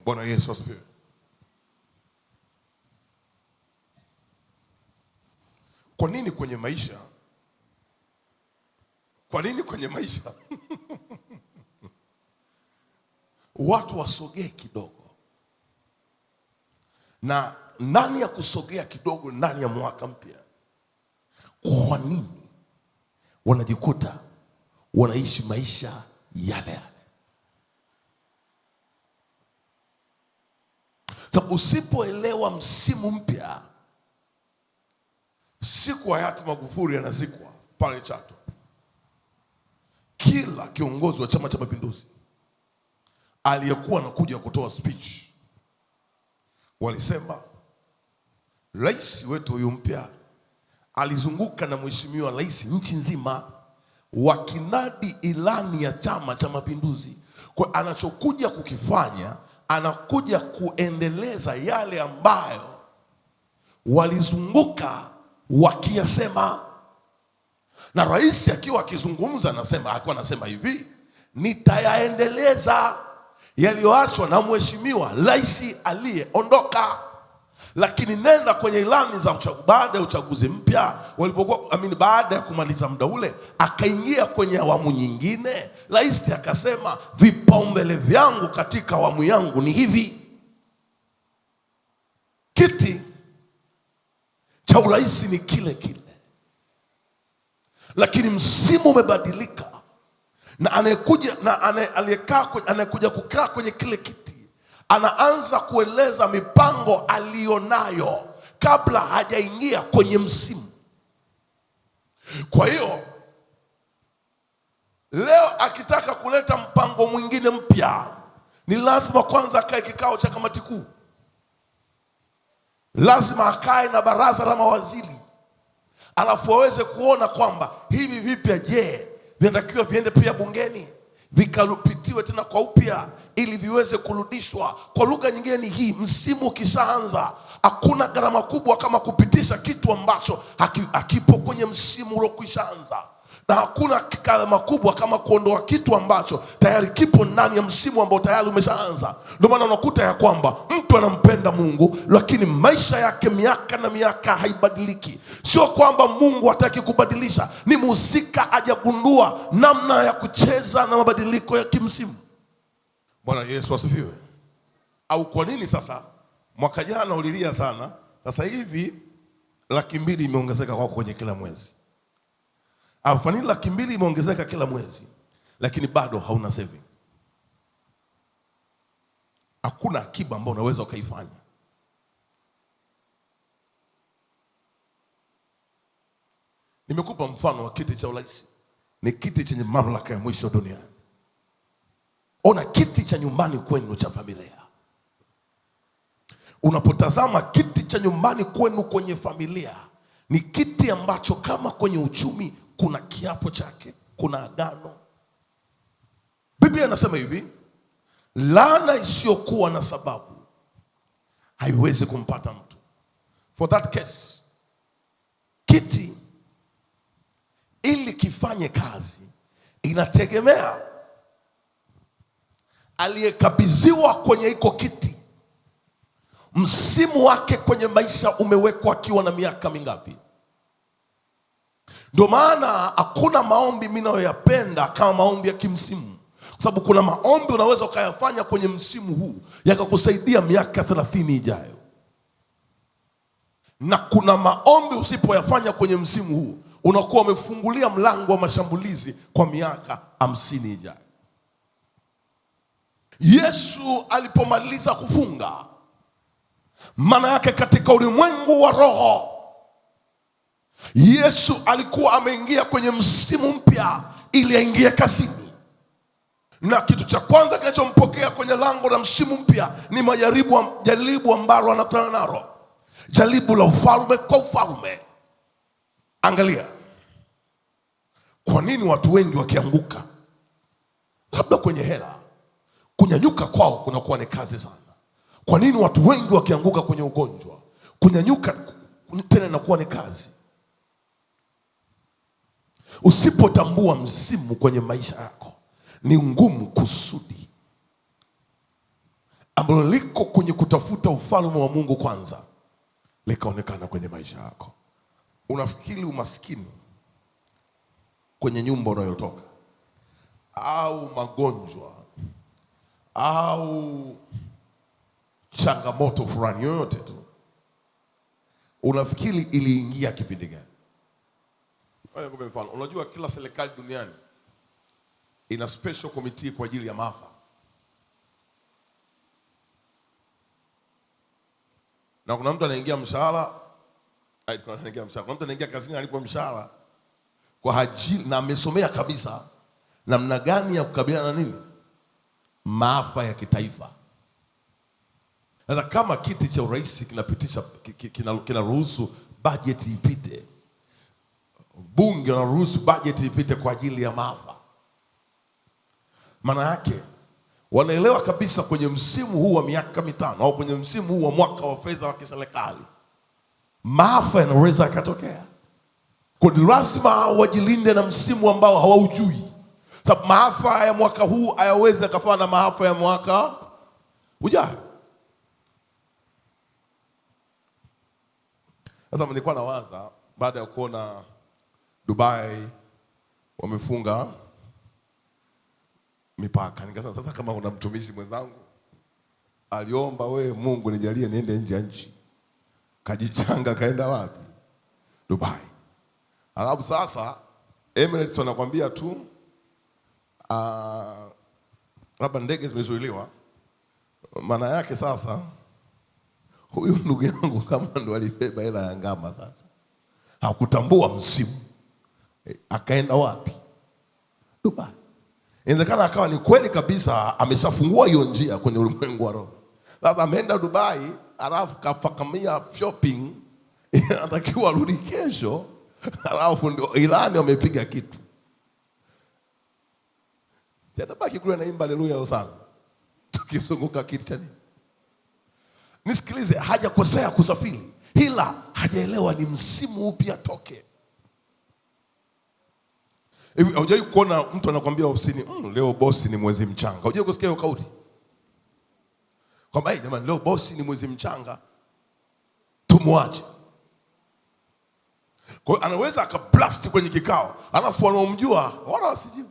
Bwana Yesu asifiwe. Kwa nini kwenye maisha? Kwa nini kwenye maisha watu wasogee kidogo? Na ndani ya kusogea kidogo ndani ya mwaka mpya, kwa nini wanajikuta wanaishi maisha yale yale? Sababu usipoelewa msimu mpya, siku hayati Magufuli anazikwa pale Chato, kila kiongozi wa Chama cha Mapinduzi aliyekuwa anakuja kutoa speech walisema rais wetu huyu mpya alizunguka na mheshimiwa rais nchi nzima wakinadi ilani ya Chama cha Mapinduzi. Kwa anachokuja kukifanya, anakuja kuendeleza yale ambayo walizunguka wakiyasema. Na rais akiwa akizungumza anasema hivi, nitayaendeleza yaliyoachwa na mheshimiwa rais aliyeondoka. Lakini nenda kwenye ilani za baada ya uchaguzi mpya, baada ya kumaliza muda ule, akaingia kwenye awamu nyingine, rais akasema vipaumbele vyangu katika awamu yangu ni hivi. Kiti cha urais ni kile kile, lakini msimu umebadilika, na anayekuja kukaa kwenye kile kiti anaanza kueleza mipango alionayo kabla hajaingia kwenye msimu. Kwa hiyo leo akitaka kuleta mpango mwingine mpya, ni lazima kwanza akae kikao cha kamati kuu, lazima akae na baraza la mawaziri, alafu waweze kuona kwamba hivi vipya, je, vinatakiwa viende pia bungeni vikapitiwe tena kwa upya ili viweze kurudishwa. Kwa lugha nyingine ni hii, msimu ukishaanza hakuna gharama kubwa kama kupitisha kitu ambacho hakipo kwenye msimu uliokwishaanza, na hakuna gharama kubwa kama kuondoa kitu ambacho tayari kipo ndani ya msimu ambao tayari umeshaanza. Ndio maana unakuta ya kwamba mtu anampenda Mungu lakini maisha yake miaka na miaka haibadiliki. Sio kwamba Mungu hataki kubadilisha, ni mhusika hajagundua namna ya kucheza na mabadiliko ya kimsimu. Bwana Yesu asifiwe. Au kwa nini sasa mwaka jana ulilia sana, sasa hivi 200,000 imeongezeka kwako kwenye kila mwezi? Au kwa nini 200,000 imeongezeka kila mwezi lakini bado hauna saving? Hakuna akiba ambayo unaweza ukaifanya. Nimekupa mfano wa kiti cha urais. Ni kiti chenye mamlaka ya mwisho duniani. Ona kiti cha nyumbani kwenu cha familia. Unapotazama kiti cha nyumbani kwenu kwenye familia, ni kiti ambacho kama kwenye uchumi kuna kiapo chake, kuna agano. Biblia inasema hivi, laana isiyokuwa na sababu haiwezi kumpata mtu. For that case, kiti ili kifanye kazi inategemea aliyekabidhiwa kwenye iko kiti, msimu wake kwenye maisha umewekwa akiwa na miaka mingapi. Ndio maana hakuna maombi mimi nayoyapenda kama maombi ya kimsimu, kwa sababu kuna maombi unaweza ukayafanya kwenye msimu huu yakakusaidia miaka 30 ijayo, na kuna maombi usipoyafanya kwenye msimu huu unakuwa umefungulia mlango wa mashambulizi kwa miaka 50 ijayo. Yesu alipomaliza kufunga, maana yake katika ulimwengu wa roho, Yesu alikuwa ameingia kwenye msimu mpya ili aingie kazini. Na kitu cha kwanza kinachompokea kwenye lango la msimu mpya ni jaribu ambalo anakutana nalo, jaribu la ufalme kwa ufalme. Angalia, kwa nini watu wengi wakianguka labda kwenye hela, kunyanyuka kwao kunakuwa ni kazi sana? Kwa nini watu wengi wakianguka kwenye ugonjwa, kunyanyuka tena inakuwa ni kazi? Usipotambua msimu kwenye maisha yako, ni ngumu kusudi ambalo liko kwenye kutafuta ufalme wa Mungu kwanza likaonekana kwenye maisha yako. Unafikiri umaskini kwenye nyumba unayotoka au magonjwa au changamoto fulani yoyote tu, unafikiri iliingia kipindi gani? Kwa mfano, unajua kila serikali duniani ina special committee kwa ajili ya maafa. Na kuna mtu anaingia mshahara, kuna mtu anaingia kazini alipo mshahara kwa ajili na amesomea kabisa namna gani ya kukabiliana na nini? Maafa ya kitaifa. Sasa kama kiti cha urais kinapitisha kinaruhusu bajeti ipite, bunge wanaruhusu bajeti ipite kwa ajili ya maafa, maana yake wanaelewa kabisa kwenye msimu huu wa miaka mitano au kwenye msimu huu wa mwaka wa fedha wa kiserikali maafa yanaweza yakatokea. Kwa hiyo lazima wajilinde na msimu ambao hawaujui. Sababu maafa ya mwaka huu hayawezi yakafana na maafa ya mwaka ujao. Sasa nilikuwa nawaza baada ya kuona Dubai wamefunga mipaka, nikasema sasa kama kuna mtumishi mwenzangu aliomba, we Mungu nijalie niende nje ya nchi, kajichanga kaenda wapi? Dubai. Alafu sasa Emirates wanakwambia tu labda ndege zimezuiliwa. Maana yake sasa huyu ndugu yangu kama ndo alibeba hela ya ngama, sasa hakutambua msimu, akaenda wapi? Dubai. Inawezekana akawa ni kweli kabisa ameshafungua hiyo njia kwenye ulimwengu wa roho. Sasa ameenda Dubai, alafu kafakamia shopping, anatakiwa arudi kesho, alafu ndio Irani wamepiga kitu. Sitabaki kule naimba haleluya sana, tukizunguka kitu cha nini? Nisikilize, hajakosea kusafiri, ila hajaelewa ni msimu upi atoke. Hivi hujai kuona mtu anakuambia ofisini, leo bosi ni mwezi mchanga? Hujai kusikia hiyo kauli? Kwamba jamani, leo bosi ni mwezi mchanga, tumwache. Kwa hiyo anaweza akablast kwenye kikao, alafu wanaomjua wala wasijui.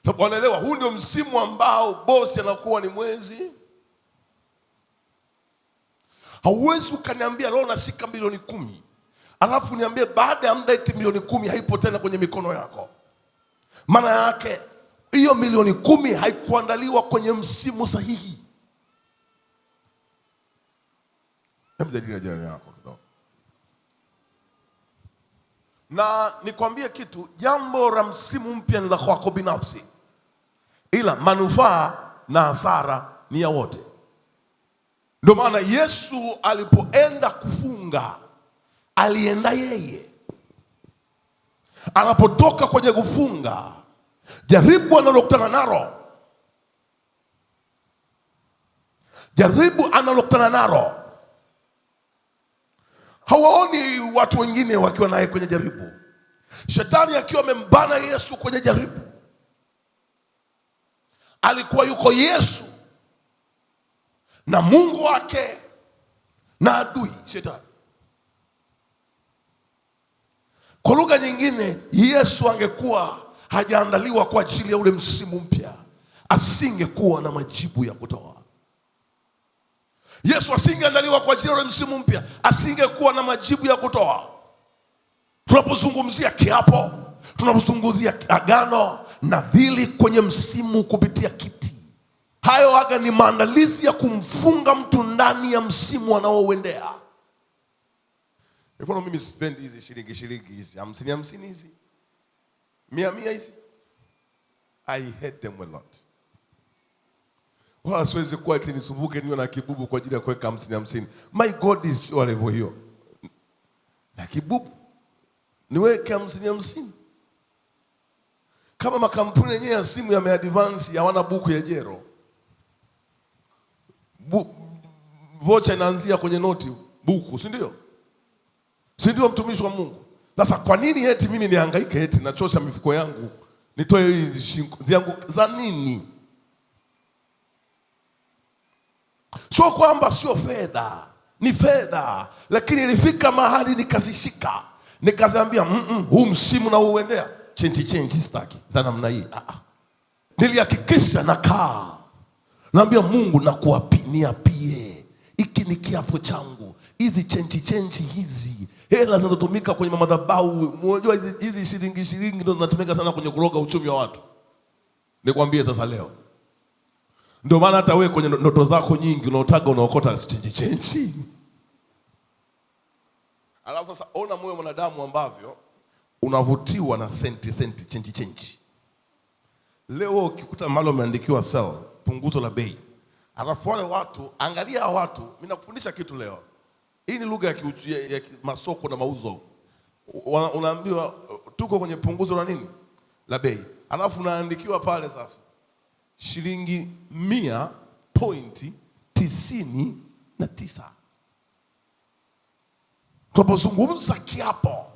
Sababu wanaelewa huu ndio msimu ambao bosi anakuwa ni mwezi. Hauwezi ukaniambia leo nashika milioni 10, alafu niambie baada ya muda eti milioni 10 haipo tena kwenye mikono yako. Maana yake hiyo milioni 10 haikuandaliwa kwenye msimu sahihi. Hebu jadili jirani yako kidogo. Na nikwambie kitu, jambo la msimu mpya ni la kwako binafsi, ila manufaa na hasara ni ya wote. Ndio maana Yesu alipoenda kufunga, alienda yeye. Anapotoka kwenye kufunga, jaribu analokutana nalo, hawaoni watu wengine wakiwa naye kwenye jaribu. Shetani akiwa amembana Yesu kwenye jaribu, alikuwa yuko Yesu na Mungu wake na adui Shetani. Kwa lugha nyingine, Yesu angekuwa hajaandaliwa kwa ajili ya ule msimu mpya, asingekuwa na majibu ya kutoa. Yesu asingeandaliwa kwa ajili ya ule msimu mpya, asingekuwa na majibu ya kutoa. Tunapozungumzia kiapo, tunapozungumzia agano, nadhiri kwenye msimu kupitia kiti, hayo aga ni maandalizi ya kumfunga mtu ndani ya msimu anaouendea. Mfano, mimi sipendi hizi shilingi hizi 50 hizi 100 hizi. I hate them a lot. Wala siwezi kuwa eti nisumbuke niwe na kibubu kwa ajili ya kuweka 50. My God is sio level hiyo. Na kibubu niweke 50. Kama makampuni yenyewe ya simu yameadvance, hawana buku ya jero. Vocha inaanzia kwenye noti buku, si ndio? Si ndio mtumishi wa Mungu? Sasa kwa nini eti mimi nihangaike eti nachosha mifuko yangu nitoe hizi yangu za nini? Sio kwamba sio fedha, ni fedha, lakini ilifika mahali nikazishika, nikaziambia huu msimu na uendea change sitaki za namna hii. Nilihakikisha nakaa naambia Mungu, niapie, hiki ni kiapo changu. Hizi change hizi hela zinazotumika kwenye madhabahu, unajua hizi shilingi ndio zinatumika sana kwenye kuroga uchumi wa watu. Nikwambie sasa leo, ndio maana hata wewe kwenye ndoto zako nyingi unaotaga unaokota change. Alafu sasa ona moyo mwanadamu ambavyo unavutiwa na senti change. Leo ukikuta mahali umeandikiwa sell, punguzo la bei, alafu wale watu, angalia watu, mimi nakufundisha kitu leo. Hii ni lugha ya masoko na mauzo. Unaambiwa tuko kwenye punguzo la nini? La bei. Alafu unaandikiwa pale sasa shilingi 100.99. Tunapozungumza kiapo,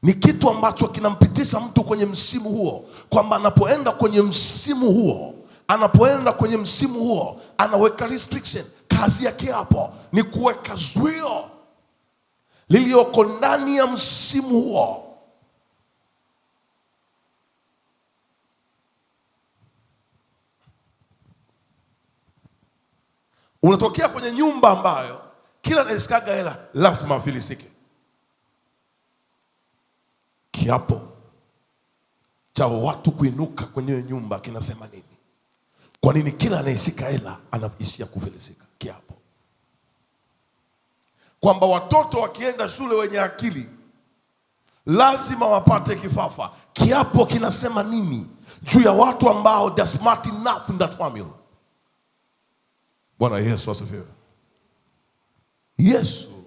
ni kitu ambacho kinampitisha mtu kwenye msimu huo, kwamba anapoenda kwenye msimu huo anaweka restriction. Kazi ya kiapo ni kuweka zuio lilioko ndani ya msimu huo. Unatokea kwenye nyumba ambayo kila anayesikaga hela lazima afilisike. Kiapo cha watu kuinuka kwenye nyumba kinasema nini? Kwa nini kila anayeshika hela anaishia kufilisika? Kiapo kwamba watoto wakienda shule wenye akili lazima wapate kifafa. Kiapo kinasema nini juu ya watu ambao they are smart enough in that family? Bwana Yesu asifiwe. Yesu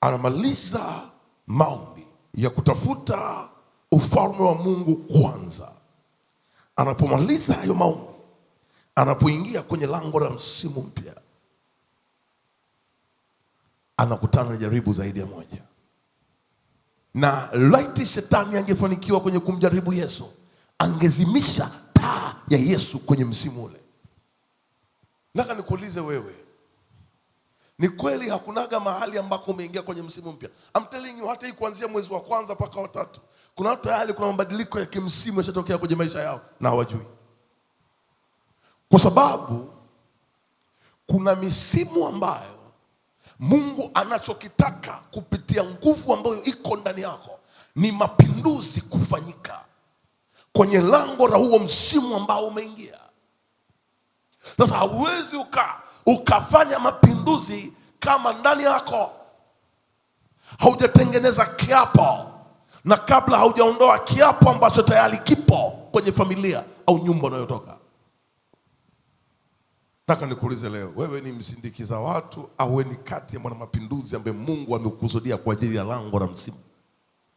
anamaliza maombi ya kutafuta ufalme wa Mungu kwanza. Anapomaliza hayo maombi, anapoingia kwenye lango la msimu mpya, anakutana na jaribu zaidi ya moja. Na laiti shetani angefanikiwa kwenye kumjaribu Yesu, angezimisha taa ya Yesu kwenye msimu ule. Nataka nikuulize wewe, ni kweli hakunaga mahali ambako umeingia kwenye msimu mpya? I'm telling you, hata hii kuanzia mwezi wa kwanza mpaka wa 3, kuna watu tayari kuna mabadiliko ya kimsimu yashatokea kwenye maisha yao na hawajui. Kwa sababu kuna misimu ambayo Mungu anachokitaka kupitia nguvu ambayo iko ndani yako ni mapinduzi kufanyika kwenye lango la huo msimu ambao umeingia. Sasa hauwezi ukafanya mapinduzi kama ndani yako haujatengeneza kiapo, na kabla haujaondoa kiapo ambacho tayari kipo kwenye familia au nyumba unayotoka. Nataka nikuulize leo, wewe ni msindikiza watu au ni kati ya mwana mapinduzi ambaye Mungu amekusudia kwa ajili ya lango la msimu?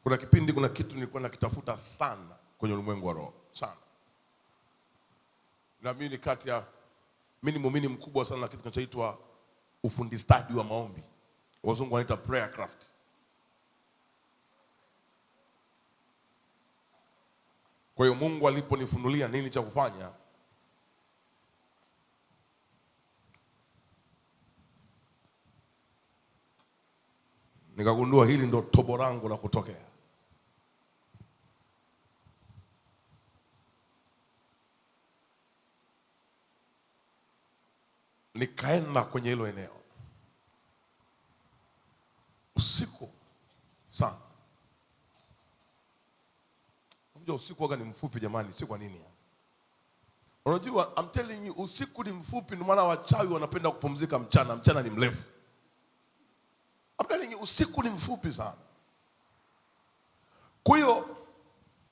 Kuna kipindi, kuna kitu nilikuwa nakitafuta sana kwenye ulimwengu wa roho sana, na mimi ni kati ya mimi ni muumini mkubwa sana na kitu kinachoitwa ufundi stadi wa maombi. Wazungu wanaita prayer craft. Kwa hiyo Mungu aliponifunulia nini cha kufanya, nikagundua hili ndo tobo langu la kutokea. Nikaenda kwenye hilo eneo usiku sana. Unajua usiku waga ni mfupi jamani, si kwa nini? Unajua, I'm telling you, usiku ni mfupi, ndio maana wachawi wanapenda kupumzika mchana. Mchana ni mrefu. I'm telling you, usiku ni mfupi sana. Kwa hiyo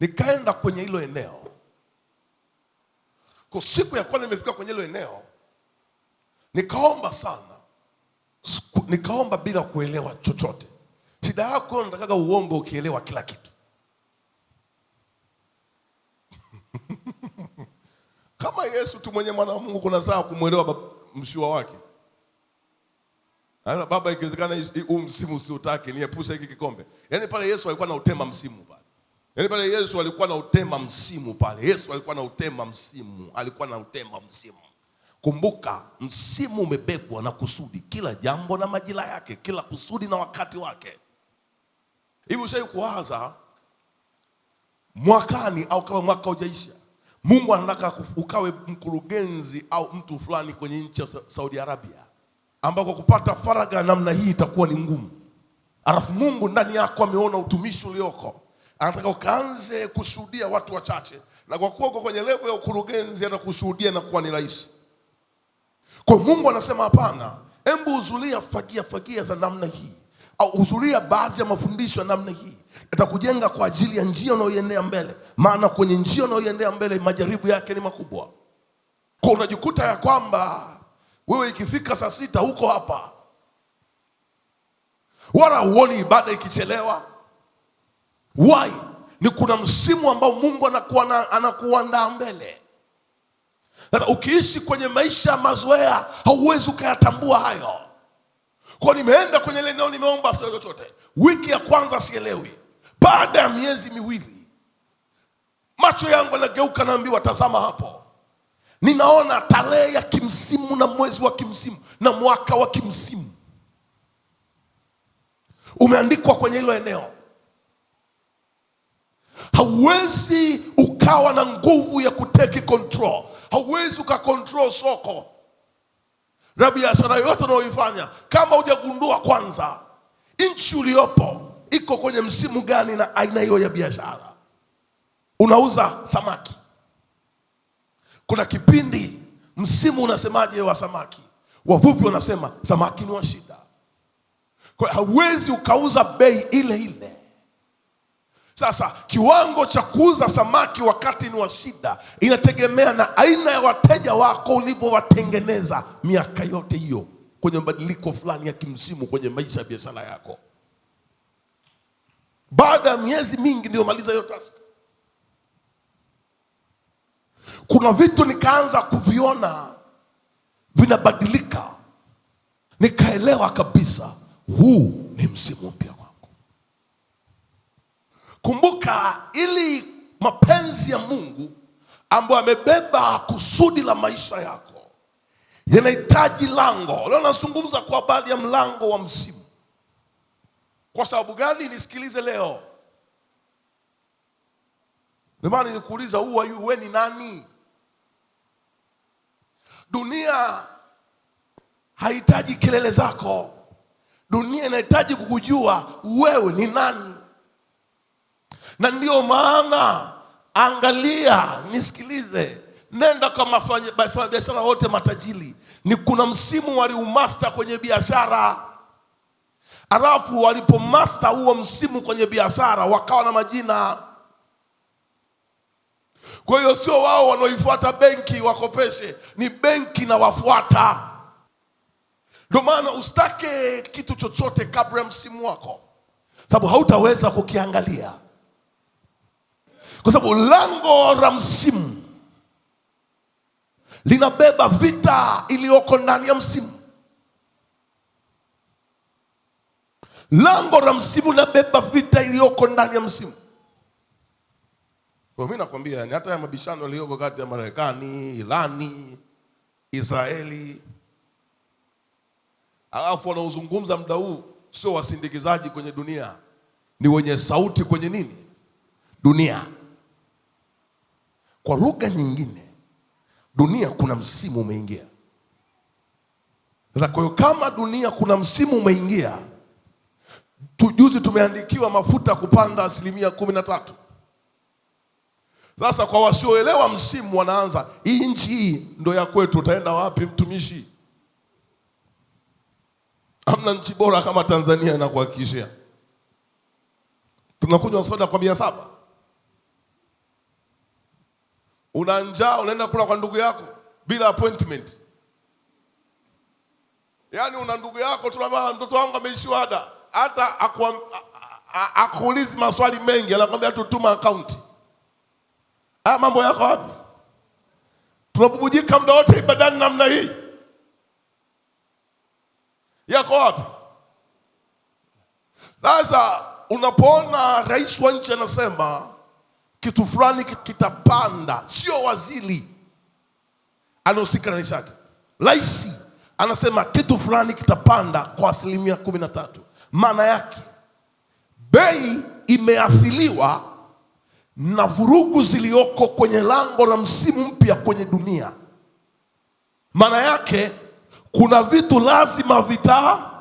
nikaenda kwenye hilo eneo. Kwa siku ya kwanza nimefika kwenye hilo eneo, nikaomba sana. Nikaomba bila kuelewa chochote. Shida yako nataka uombe ukielewa kila kitu. Kama Yesu tu mwenye mwana wa Mungu kuna saa kumuelewa mshua wake. Sasa baba, ikiwezekana huu msimu usiutake, niepusha hiki kikombe. Yaani pale Yesu alikuwa na utema msimu pale. Yaani pale Yesu alikuwa na utema msimu pale. Yesu alikuwa na utema msimu, alikuwa na utema msimu. Kumbuka, msimu umebebwa na kusudi. Kila jambo na majira yake, kila kusudi na wakati wake. Hivi ushawahi kuwaza mwakani au kama mwaka hujaisha, Mungu anataka ukawe mkurugenzi au mtu fulani kwenye nchi ya Saudi Arabia, ambako kupata faraga namna hii itakuwa ni ngumu. Alafu Mungu ndani yako ameona utumishi ulioko, anataka ukaanze kushuhudia watu wachache, na kwa kuwa uko kwenye level ya ukurugenzi hata kushuhudia na kuwa ni rahisi. Kwa Mungu anasema hapana, hebu uzulia fagia za namna hii, au uzulia baadhi ya mafundisho ya namna hii, itakujenga kwa ajili ya njia unayoendea mbele. Maana kwenye njia unayoendea mbele majaribu yake ni makubwa. Kwa unajikuta ya kwamba wewe ikifika saa 6 huko hapa, wala huoni ibada ikichelewa. Why? Ni kuna msimu ambao Mungu anakuandaa mbele. Na ukiishi kwenye maisha ya mazoea hauwezi ukayatambua hayo. Kwa nimeenda kwenye ile eneo, nimeomba sio chochote. Wiki ya kwanza sielewi. Baada ya miezi miwili macho yangu yanageuka, naambiwa tazama hapo. Ninaona tarehe ya kimsimu na mwezi wa kimsimu na mwaka wa kimsimu umeandikwa kwenye hilo eneo. Hauwezi ukawa na nguvu ya kuteki control. Hauwezi ukakontrol soko na biashara yote unayoifanya kama hujagundua kwanza nchi uliopo iko kwenye msimu gani na aina hiyo ya biashara. Unauza samaki, kuna kipindi msimu unasemaje wa samaki, wavuvi wanasema samaki ni wa shida. Kwa hauwezi ukauza bei ile ile. Sasa kiwango cha kuuza samaki wakati ni wa shida inategemea na aina ya wateja wako ulivyowatengeneza miaka yote hiyo kwenye mabadiliko fulani ya kimsimu kwenye maisha ya biashara yako. Baada ya miezi mingi ndio maliza hiyo task. Kuna vitu nikaanza kuviona vinabadilika, nikaelewa kabisa huu ni msimu mpya kwangu. Kumbuka, ili mapenzi ya Mungu ambayo amebeba kusudi la maisha yako yanahitaji lango. Leo nazungumza kwa habari ya mlango wa msimu. Kwa sababu gani? Nisikilize leo. Nimani nikuuliza, wewe ni nani? Dunia haihitaji kelele zako. Dunia inahitaji kukujua wewe ni nani. Na ndio maana angalia, nisikilize, nenda kwa wafanyabiashara wote matajiri. Ni kuna msimu waliumaster kwenye biashara. Alafu walipomaster huo msimu kwenye biashara wakawa na majina. Kwa hiyo sio wao wanaoifuata benki wakopeshe, ni benki na wafuata. Ndio maana usitake kitu chochote kabla ya msimu wako, sababu hautaweza kukiangalia. Kwa sababu lango la msimu linabeba vita iliyoko ndani ya msimu. Lango la msimu linabeba vita iliyoko ndani ya msimu. Kwa mimi nakwambia, hata ya mabishano yaliyoko kati ya Marekani, Irani, Israeli, alafu wanaozungumza muda huu sio wasindikizaji kwenye dunia, ni wenye sauti kwenye nini? Dunia. Kwa lugha nyingine, dunia kuna msimu umeingia. Sasa kwa hiyo kama dunia kuna msimu umeingia, juzi tumeandikiwa mafuta kupanda 13%. Sasa kwa wasioelewa msimu wanaanza, hii nchi hii ndio ya kwetu, utaenda wapi mtumishi? Hamna nchi bora kama Tanzania, na kuhakikishia. Tunakunywa soda kwa 700. Una njaa unaenda kula kwa ndugu yako bila appointment. Yaani una ndugu yako tunamwambia mtoto wangu ameishiwa ada, hata akuulizi maswali mengi, anakuambia tutuma account. Mambo yako wapi? Tunabubujika muda wote ibadani namna hii. Yako wapi? Sasa unapoona rais wa nchi anasema kitu fulani kitapanda, sio waziri anahusika na nishati, rais anasema kitu fulani kitapanda kwa 13%, maana yake bei imeathiriwa na vurugu zilioko kwenye lango la msimu mpya kwenye dunia. Maana yake kuna vitu lazima vitapanda.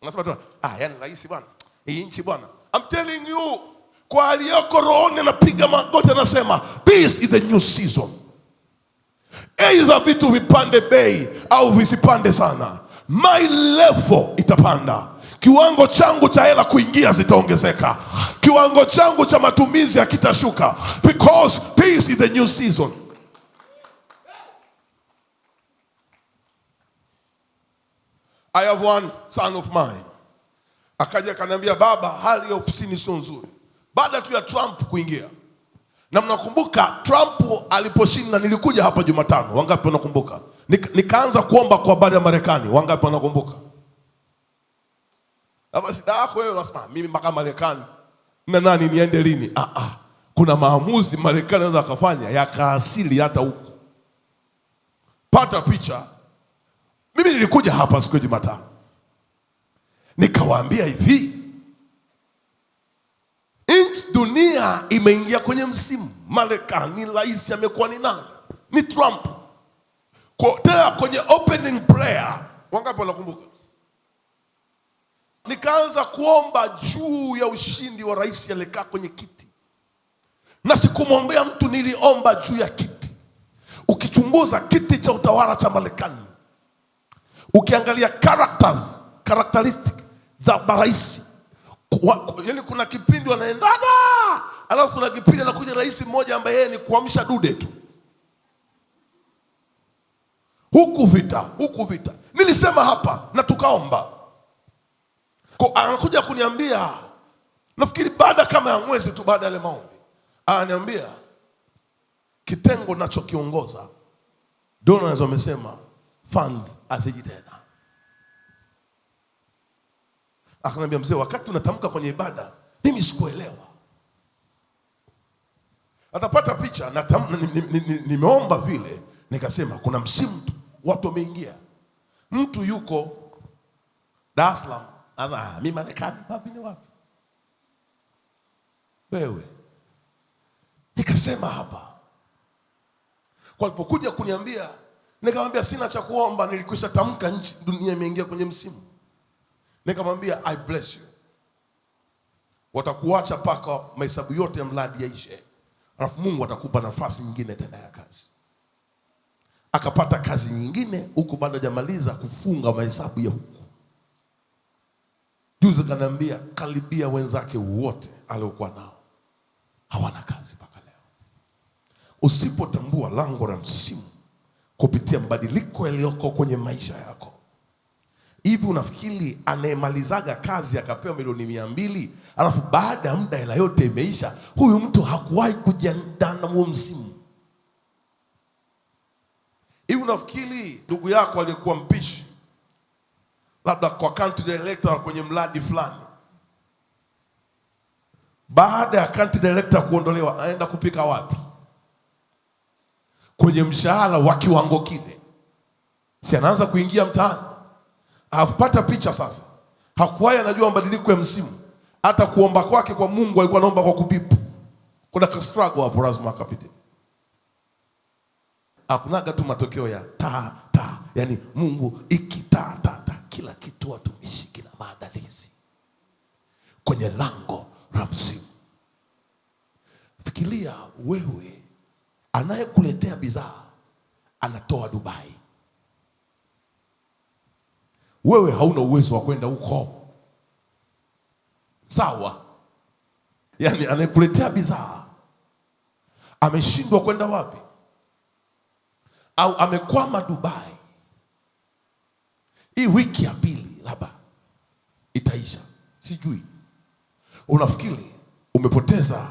Unasema tu yani rais bwana, hii nchi bwana, I'm telling you, kwa aliyoko rohoni anapiga magoti anasema this is the new season. Aidha vitu vipande bei au visipande sana, my level itapanda. Kiwango changu cha hela kuingia zitaongezeka. Kiwango changu cha matumizi hakitashuka, because this is the new season. I have one son of mine. Akaja akaniambia, baba, hali ya ofisini sio nzuri. Baada tu ya Trump kuingia. Na mnakumbuka Trump aliposhinda, nilikuja hapa Jumatano. Wangapi wanakumbuka? Nikaanza kuomba kwa habari ya Marekani. Wangapi wanakumbuka? Hapa shida yako wewe unasema mimi mpaka Marekani na nani niende lini? Kuna maamuzi Marekani anaweza kufanya yakaasili hata huko. Pata picha. Mimi nilikuja hapa siku ya Jumatano. Nikawaambia hivi, dunia imeingia kwenye msimu. Marekani rais amekuwa ni nani? Ni Trump. Tena kwenye opening prayer, wangapi wanakumbuka? Nikaanza kuomba juu ya ushindi wa rais aliyekaa kwenye kiti. Na sikumwombea mtu, niliomba juu ya kiti. Ukichunguza kiti cha utawala cha Marekani, ukiangalia characteristic za rais, yani kuna kipindi wanaendaga, alafu kuna kipindi anakuja rais mmoja ambaye yeye ni kuamsha dude tu. Huku vita. Nilisema hapa na tukaomba. Anakuja kuniambia, nafikiri baada kama ya mwezi tu baada ya maombi, ananiambia kitengo nacho kiongoza donors wamesema funds aziji tena. Akaniambia, mzee, wakati unatamka kwenye ibada mimi sikuelewa. Atapata picha na nimeomba vile, nikasema kuna msimu watu wameingia. Mtu yuko Dar es Salaam, asa mimi Marekani wapi ni wapi? Wewe. Nikasema hapa. Kwa alipokuja kuniambia, nikamwambia sina cha kuomba, nilikwisha tamka nchi dunia imeingia kwenye msimu. Nikamwambia I bless you. Watakuacha paka mahesabu yote ya mradi yaishe. Alafu Mungu atakupa nafasi nyingine tena ya kazi. Akapata kazi nyingine huko, bado hajamaliza kufunga mahesabu ya huko. Juzi kananiambia karibia wenzake wote aliokuwa nao hawana kazi mpaka leo. Usipotambua lango la msimu kupitia mabadiliko yaliyoko kwenye maisha yako, hivi unafikiri anayemalizaga kazi akapewa milioni 200 alafu baada ya muda hela yote imeisha, huyu mtu hakuwahi kujiandaa na huo msimu? Hivi unafikiri ndugu yako aliyekuwa mpishi labda kwa county director kwenye mradi fulani, baada ya county director kuondolewa anaenda kupika wapi? Kwenye mshahara wa kiwango kile. Si anaanza kuingia mtaani. Hapata picha sasa. Hakuwahi anajua mabadiliko ya msimu. Hata kuomba kwake kwa Mungu alikuwa anaomba kwa kubipu. Kuna ka struggle hapo lazima akapite. Hakunaga tu matokeo ya ta. Yaani Mungu ikita kila kitu watumishi kina maandalizi kwenye lango la msimu. Fikiria wewe, anayekuletea bidhaa anatoa Dubai. Wewe hauna uwezo wa kwenda huko. Sawa? Yaani anayekuletea bidhaa ameshindwa kwenda wapi? Au amekwama Dubai. Hii wiki ya pili labda itaisha, sijui. Unafikiri umepoteza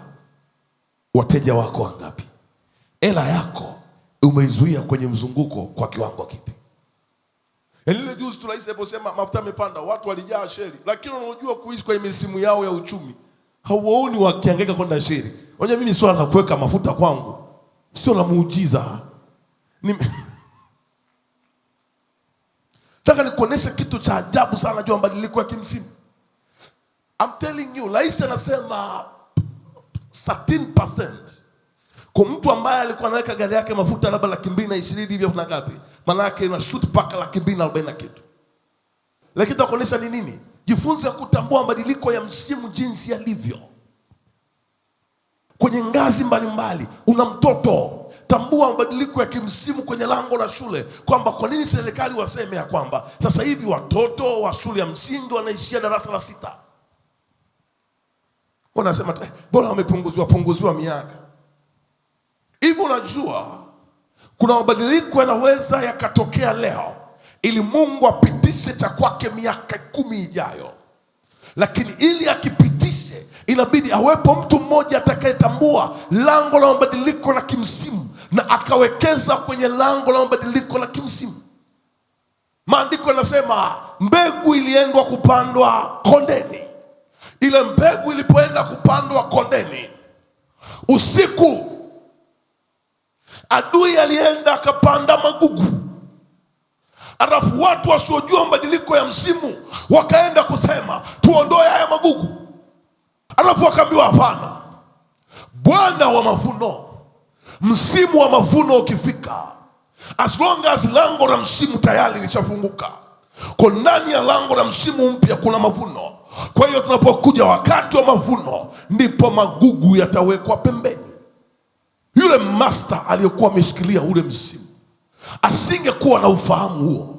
wateja wako wangapi? Hela yako umeizuia kwenye mzunguko kwa kiwango kipi? Ile juzi tu rais aliposema mafuta yamepanda, watu walijaa sheri, lakini unajua kuishi kwa misimu yao ya uchumi, hauoni wakihangaika kwenda sheri. Unajua mimi swala la kuweka mafuta kwangu sio la muujiza. Nataka nikuoneshe kitu cha ajabu sana juu ya mabadiliko ya kimsimu. I'm telling you, rais anasema 13%. Kwa mtu ambaye alikuwa anaweka gari yake mafuta labda 220,000 hivyo kuna ngapi? Maana yake ina shoot paka 240 kitu. Lakini takuonesha ni nini? Jifunze kutambua mabadiliko ya msimu jinsi yalivyo. Kwenye ngazi mbalimbali, una mtoto, tambua mabadiliko ya kimsimu kwenye lango la shule, kwamba kwa nini serikali waseme ya kwamba sasa hivi watoto wa shule ya msingi wanaishia darasa la 6. Wanasema bora wamepunguziwa miaka. Hivi unajua kuna mabadiliko yanaweza yakatokea leo ili Mungu apitishe cha kwake miaka 10 ijayo. Lakini ili akipitishe inabidi awepo mtu mmoja atakayetambua lango la mabadiliko la kimsimu na akawekeza kwenye lango la mabadiliko la kimsimu. Maandiko yanasema mbegu iliendwa kupandwa kondeni. Ile mbegu ilipoenda kupandwa kondeni, usiku adui alienda akapanda magugu. Alafu watu wasiojua mabadiliko ya msimu wakaenda kusema tuondoe haya magugu. Alafu wakaambiwa hapana, Bwana wa mavuno, msimu wa mavuno ukifika, as long as lango la msimu tayari lishafunguka, kwa ndani ya lango la msimu mpya kuna mavuno. Kwa hiyo tunapokuja wakati wa mavuno, ndipo magugu yatawekwa pembeni. Yule master aliyokuwa ameshikilia ule msimu asingekuwa na ufahamu huo,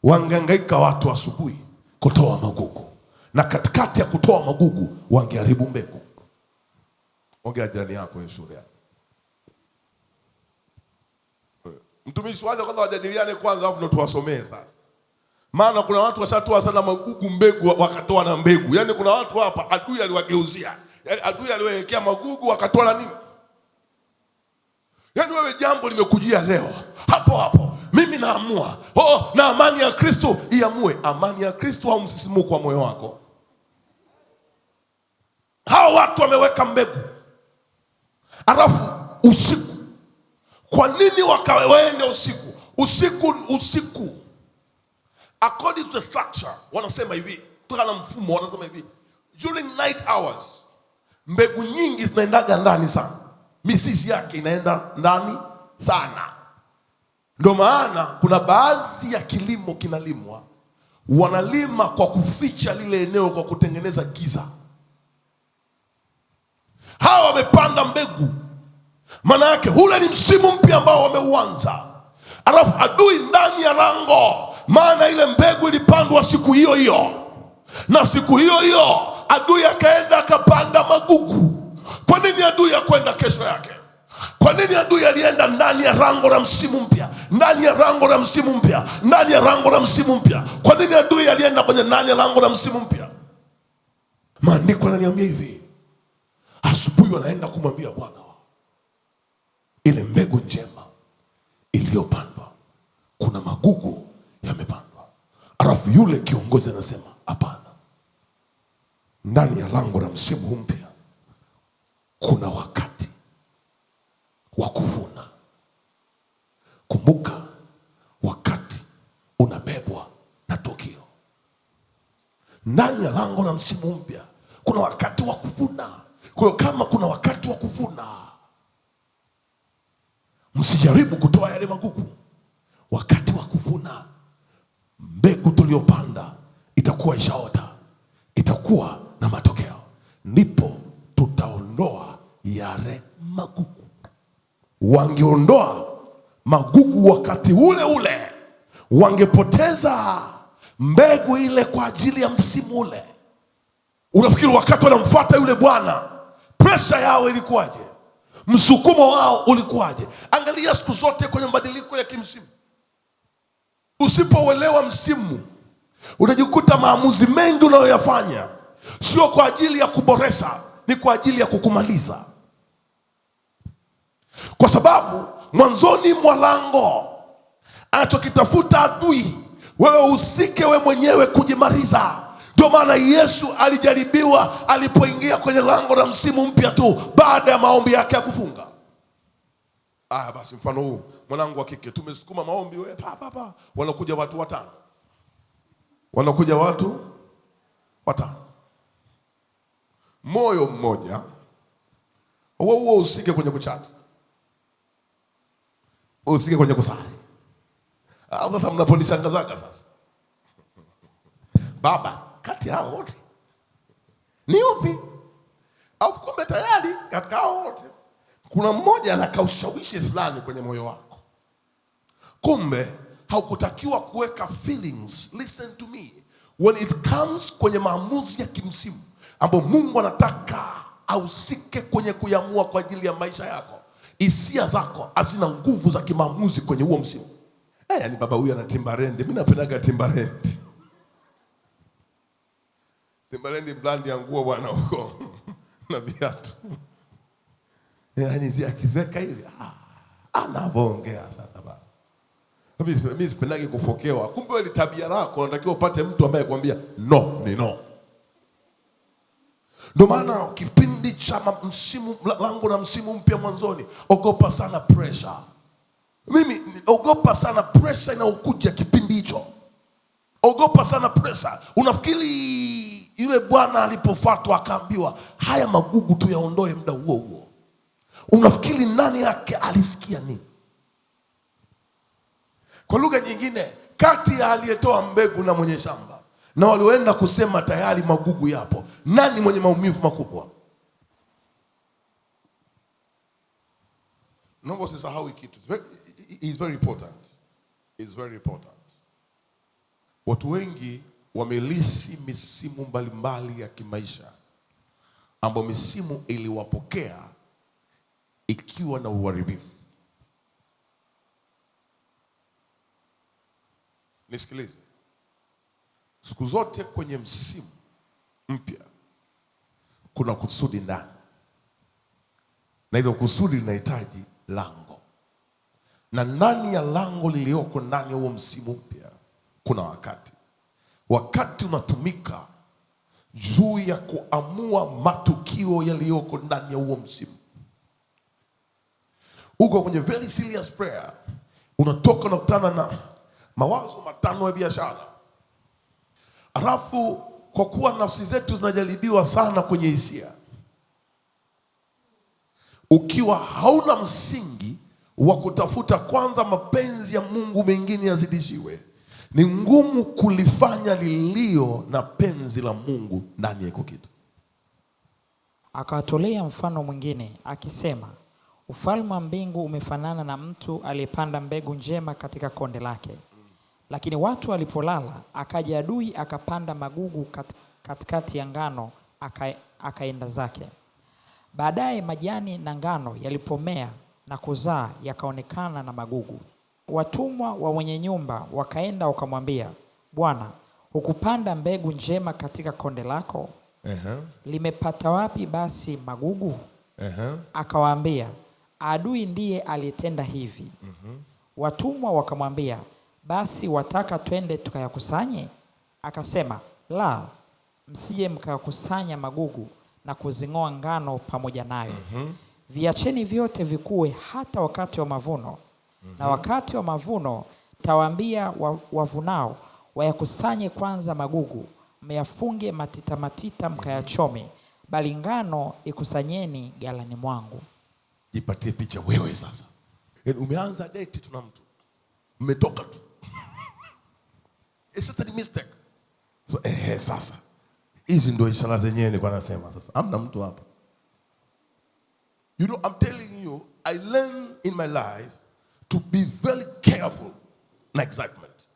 wangehangaika watu asubuhi kutoa magugu, na katikati ya kutoa magugu wangeharibu mbegu. Ongea jirani yako hiyo shule yako. Mtumishi waje kwanza wajadiliane kwanza, afu ndo tuwasomee sasa. Maana kuna watu washatoa sana magugu mbegu wakatoa na mbegu. Yaani kuna watu hapa adui aliwageuzia. Yaani adui aliwekea magugu wakatoa na nini? Yaani wewe jambo limekujia leo, hapo mimi naamua, na amani ya Kristo iamue. Amani ya Kristo au msisimuko wa moyo wako? Hao watu wameweka mbegu. Alafu usiku, kwa nini wakawaende usiku? Usiku according to the structure wanasema hivi, kutokana na mfumo wanasema hivi, during night hours mbegu nyingi zinaendaga ndani sana, mizizi yake inaenda ndani sana. Ndio maana kuna baadhi ya kilimo kinalimwa, wanalima kwa kuficha lile eneo kwa kutengeneza giza. Hawa wamepanda mbegu, maana yake hule ni msimu mpya ambao wameuanza. Alafu adui ndani ya lango, maana ile mbegu ilipandwa siku hiyo hiyo, na siku hiyo hiyo adui akaenda akapanda magugu. Kwa nini adui akwenda kesho yake? Kwa nini adui alienda ndani ya rango la msimu mpya? Ndani ya rango la msimu mpya, ndani ya rango la msimu mpya. Kwa nini adui alienda kwenye ndani ya rango la msimu mpya? Maandiko yananiambia hivi, asubuhi wanaenda kumwambia Bwana, ile mbegu njema iliyopandwa, kuna magugu yamepandwa. Alafu yule kiongozi anasema hapana, ndani ya lango la msimu mpya kuna wakati wa kuvuna. Kumbuka, wakati unabebwa na tukio. Ndani ya lango la msimu mpya kuna wakati wa kuvuna. Kwa hiyo kama kuna wakati wa kuvuna, msijaribu kutoa yale magugu. Wakati wa kuvuna, mbegu tuliyopanda itakuwa ishaota, itakuwa na matokeo, ndipo tutaondoa yale magugu. Wangeondoa magugu wakati ule ule, wangepoteza mbegu ile kwa ajili ya msimu ule. Unafikiri wakati wanamfuata yule bwana, presha yao ilikuwaje? Msukumo wao ulikuwaje? Angalia siku zote kwenye mabadiliko ya kimsimu, usipouelewa msimu, unajikuta maamuzi mengi unayoyafanya sio kwa ajili ya kuboresha, ni kwa ajili ya kukumaliza. Kwa sababu mwanzoni mwa lango anachokitafuta adui, wewe usike we mwenyewe kujimaliza. Ndio maana Yesu alijaribiwa alipoingia kwenye lango la msimu mpya tu baada ya maombi yake ya kufunga. Basi mfano huu, mwanangu wa kike tumesukuma maombi wewe wanakuja watu watano. Wanakuja watu watano. Moyo mmoja. Wewe usike kwenye kuchat. Usike kwenye kusali. Sasa mnaponishangazaga sasa. Baba, kati hao wote ni upi? Au kumbe tayari katika hao wote kuna mmoja anakaushawishi fulani kwenye moyo wako. Kumbe haukutakiwa kuweka feelings. Listen to me. When it comes kwenye maamuzi ya kimsimu ambapo Mungu anataka ahusike kwenye kuamua kwa ajili ya maisha yako, hisia zako hazina nguvu za kimaamuzi kwenye huo msimu. Yaani baba huyu ana Timberland, mimi napendaga Timberland. Timberland brand ya nguo bwana huko na viatu. Yaani zikiweka hivi anavyoongea sasa baba. Mimi sipendagi kufokewa. Kumbe wewe tabia lako unatakiwa upate mtu ambaye kwambia no ni no. Ndio maana kipindi cha msimu langu na msimu mpya mwanzoni, ogopa sana pressure. Mimi ogopa sana pressure inayokuja kipindi hicho. Ogopa sana pressure. Unafikiri yule bwana alipofuatwa akaambiwa haya magugu tu yaondoe muda huo huo, unafikiri nani yake alisikia nini? Kwa lugha nyingine, kati ya aliyetoa mbegu na mwenye shamba na walioenda kusema tayari magugu yapo, nani mwenye maumivu makubwa? Naomba usisahau kitu. It's very important. It's very important. Watu wengi wamelisi misimu mbalimbali ya kimaisha ambapo misimu iliwapokea ikiwa na uharibifu. Nisikilize. Siku zote kwenye msimu mpya kuna kusudi ndani. Na hilo kusudi linahitaji lango. Na ndani ya lango lilioko ndani ya huo msimu mpya kuna wakati. Wakati unatumika juu ya kuamua matukio yaliyoko ndani ya huo msimu. Uko kwenye very serious prayer, unatoka unakutana na mawazo matano ya biashara. Alafu kwa kuwa nafsi zetu zinajaribiwa sana kwenye hisia, ukiwa hauna msingi wa kutafuta kwanza mapenzi ya Mungu mengine yazidishiwe, ni ngumu kulifanya lilio na penzi la Mungu ndani ya kitu. Akawatolea mfano mwingine akisema, ufalme wa mbingu umefanana na mtu aliyepanda mbegu njema katika konde lake. Lakini watu walipolala, akaja adui akapanda magugu katikati ya ngano, akaenda zake. Baadaye majani na ngano yalipomea na kuzaa, yakaonekana na magugu. Watumwa wa mwenye nyumba wakaenda wakamwambia, Bwana, hukupanda mbegu njema katika konde lako? Limepata wapi basi magugu? Akawaambia, adui ndiye aliyetenda hivi. Watumwa wakamwambia, basi wataka twende tukayakusanye? Akasema, la, msije mkayakusanya magugu na kuzing'oa ngano pamoja nayo. Viacheni vyote vikue hata wakati wa mavuno. Na wakati wa mavuno tawaambia wavunao wayakusanye kwanza magugu, myafunge matita matita mkayachome, bali ngano ikusanyeni ghalani mwangu. Jipatie picha wewe sasa. Umeanza date tuna mtu. Mmetoka tu. It's just a mistake. So sasa hizi ndio ishara zenyewe nilikuwa nasema sasa. Hamna mtu hapa. You know, I'm telling you, I learned in my life to be very careful na excitement.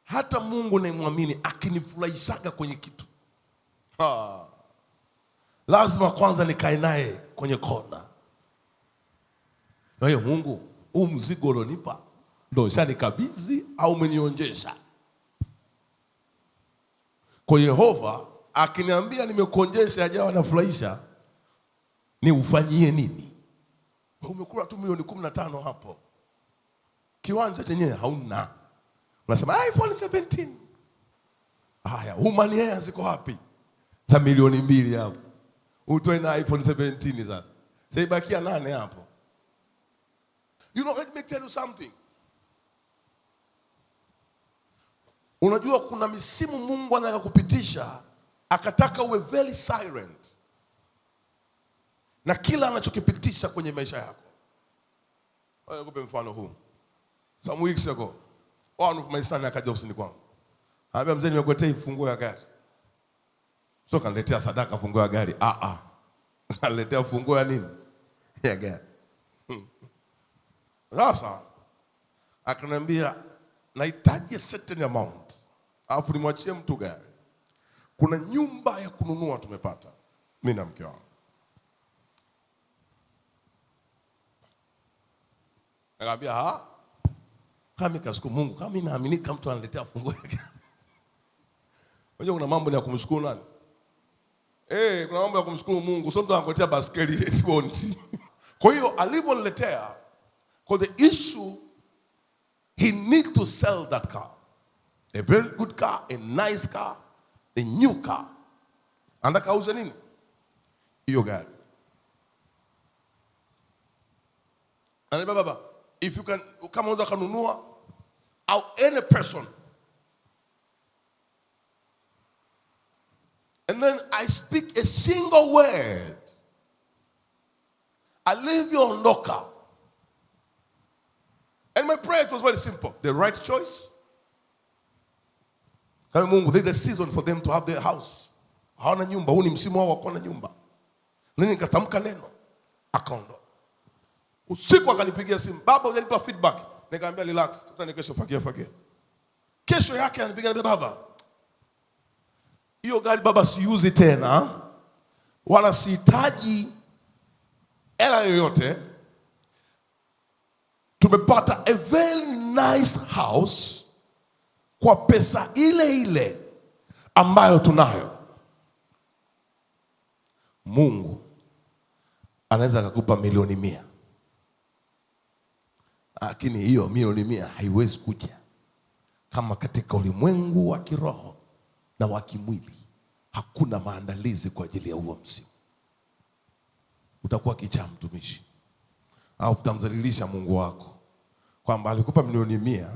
Hata Mungu naimwamini akinifurahishaga kwenye kitu, lazima kwanza nikae naye kwenye kona. Na hiyo Mungu, huu mzigo ulionipa ndio shanikabidhi au umenionjesha? Kwa Yehova akiniambia nimekuonjesha hajawa nafurahisha, ni ufanyie nini? Umekula tu milioni 15 hapo, kiwanja chenyewe hauna, unasema iPhone 17. Haya, human hair ziko wapi za 2 milioni hapo? Utoe na iPhone 17 sasa. Sasa ibakia 8 hapo. You know, let me tell you something. Unajua kuna misimu Mungu anataka kupitisha, akataka uwe very silent na kila anachokipitisha kwenye maisha yako. Nikupe mfano huu. Some weeks ago, one of my son akaja ofisini kwangu. Anambia, mzee, nimekuletea funguo ya gari. Sio kaniletea sadaka funguo ya gari. Kaniletea funguo ya nini? Ya gari. Sasa akaniambia, nahitaji a certain amount. Alafu nimwachie mtu gari. Kuna nyumba ya kununua tumepata. Mimi na mke wangu. Akaniambia, kama kashukuru Mungu, kama mimi naamini kama mtu analetea funguo ya gari. Unajua kuna mambo ya kumshukuru nani? Kuna mambo ya kumshukuru Mungu. Sio mtu anakuletea baskeli eti bondi. Kwa hiyo alivyoniletea, for the issue, he need to sell that car. A very good car, a nice car, a new car. Anataka auze nini? Hiyo gari. Ananiambia, baba, if you can, kama unaweza kununua, au any person. And then I speak a single word. Alivyoondoka. And my prayer was very simple. The right choice. Kama Mungu, there's a season for them to have their house. Hawana nyumba, huu ni msimu wao wa kuwa na nyumba. Nini nikatamka neno, akaondoka. Usiku akanipigia simu, baba unanipa feedback. Nikamwambia relax, tutani kesho fagia. Kesho yake ananipigia, baba, hiyo gari baba siuzi tena, wala sihitaji hela yoyote. Tumepata a very nice house kwa pesa ile ile ambayo tunayo. Mungu anaweza kukupa milioni 100. Lakini hiyo milioni 100 haiwezi kuja kama katika ulimwengu wa kiroho na wa kimwili hakuna maandalizi kwa ajili ya huo msimu. Utakuwa kichaa mtumishi, au utamdhalilisha Mungu wako kwamba alikupa milioni 100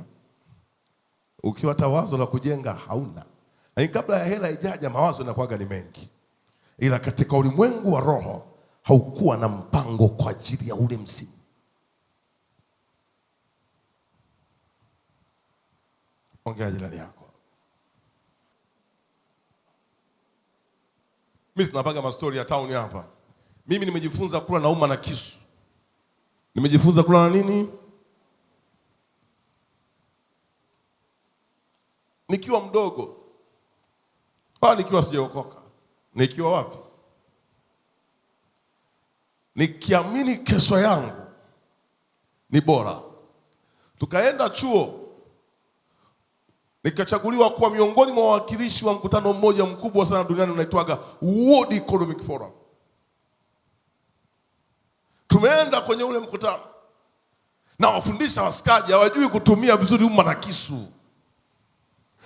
ukiwa tawazo la kujenga hauna. Na kabla ya hela ijaja mawazo yanakuwa ni mengi. Ila katika ulimwengu wa roho haukuwa na mpango kwa ajili ya ule msimu. Ongea jirani yako. Mimi sinapaga mastori ya town hapa. Mimi nimejifunza kula na uma na kisu. Nimejifunza kula na nini? Nikiwa mdogo. Nikiwa sijaokoka. Nikiwa wapi? Nikiamini kesho yangu ni bora. Tukaenda chuo. Nikachaguliwa kuwa miongoni mwa wawakilishi wa mkutano mmoja mkubwa sana duniani unaitwaga World Economic Forum. Tumeenda kwenye ule mkutano na wafundisha wasikaji hawajui kutumia vizuri uma na kisu.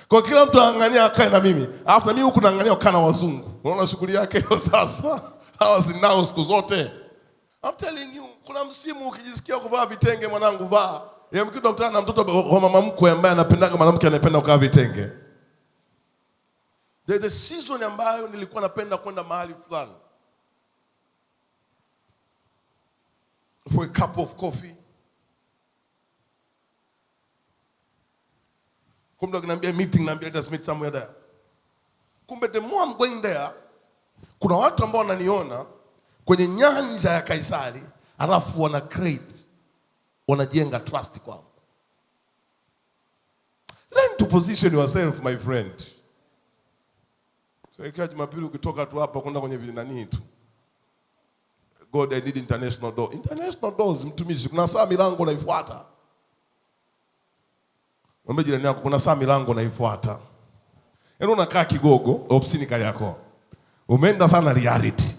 Kwa kila mtu anaangania akae na mimi. Alafu na mimi huku naangania akae na wazungu. Unaona shughuli yake hiyo sasa. Hawa zinao siku zote. I'm telling you, kuna msimu ukijisikia kuvaa vitenge mwanangu vaa. Mkitu kutana na mtoto wa mama mkwe ambaye anapendaga mwanamke anapenda kuvaa vitenge. The season ambayo nilikuwa napenda kwenda mahali fulani for a cup of coffee. Kumbe akiniambia meeting, naambia let us meet somewhere there. Kumbe the more I'm going there, kuna watu ambao wananiona kwenye nyanja ya Kaisari, alafu wana create, wanajenga trust kwao. Learn to position yourself, my friend. So ikiwa Jumapili ukitoka tu hapa kwenda kwenye vinani tu. God, I need international door. International doors mtumishi, kuna saa milango naifuata. Mwambie jirani yako kuna saa milango naifuata. Yaani unakaa Kigogo, ofisini Kariakoo. Umeenda sana reality.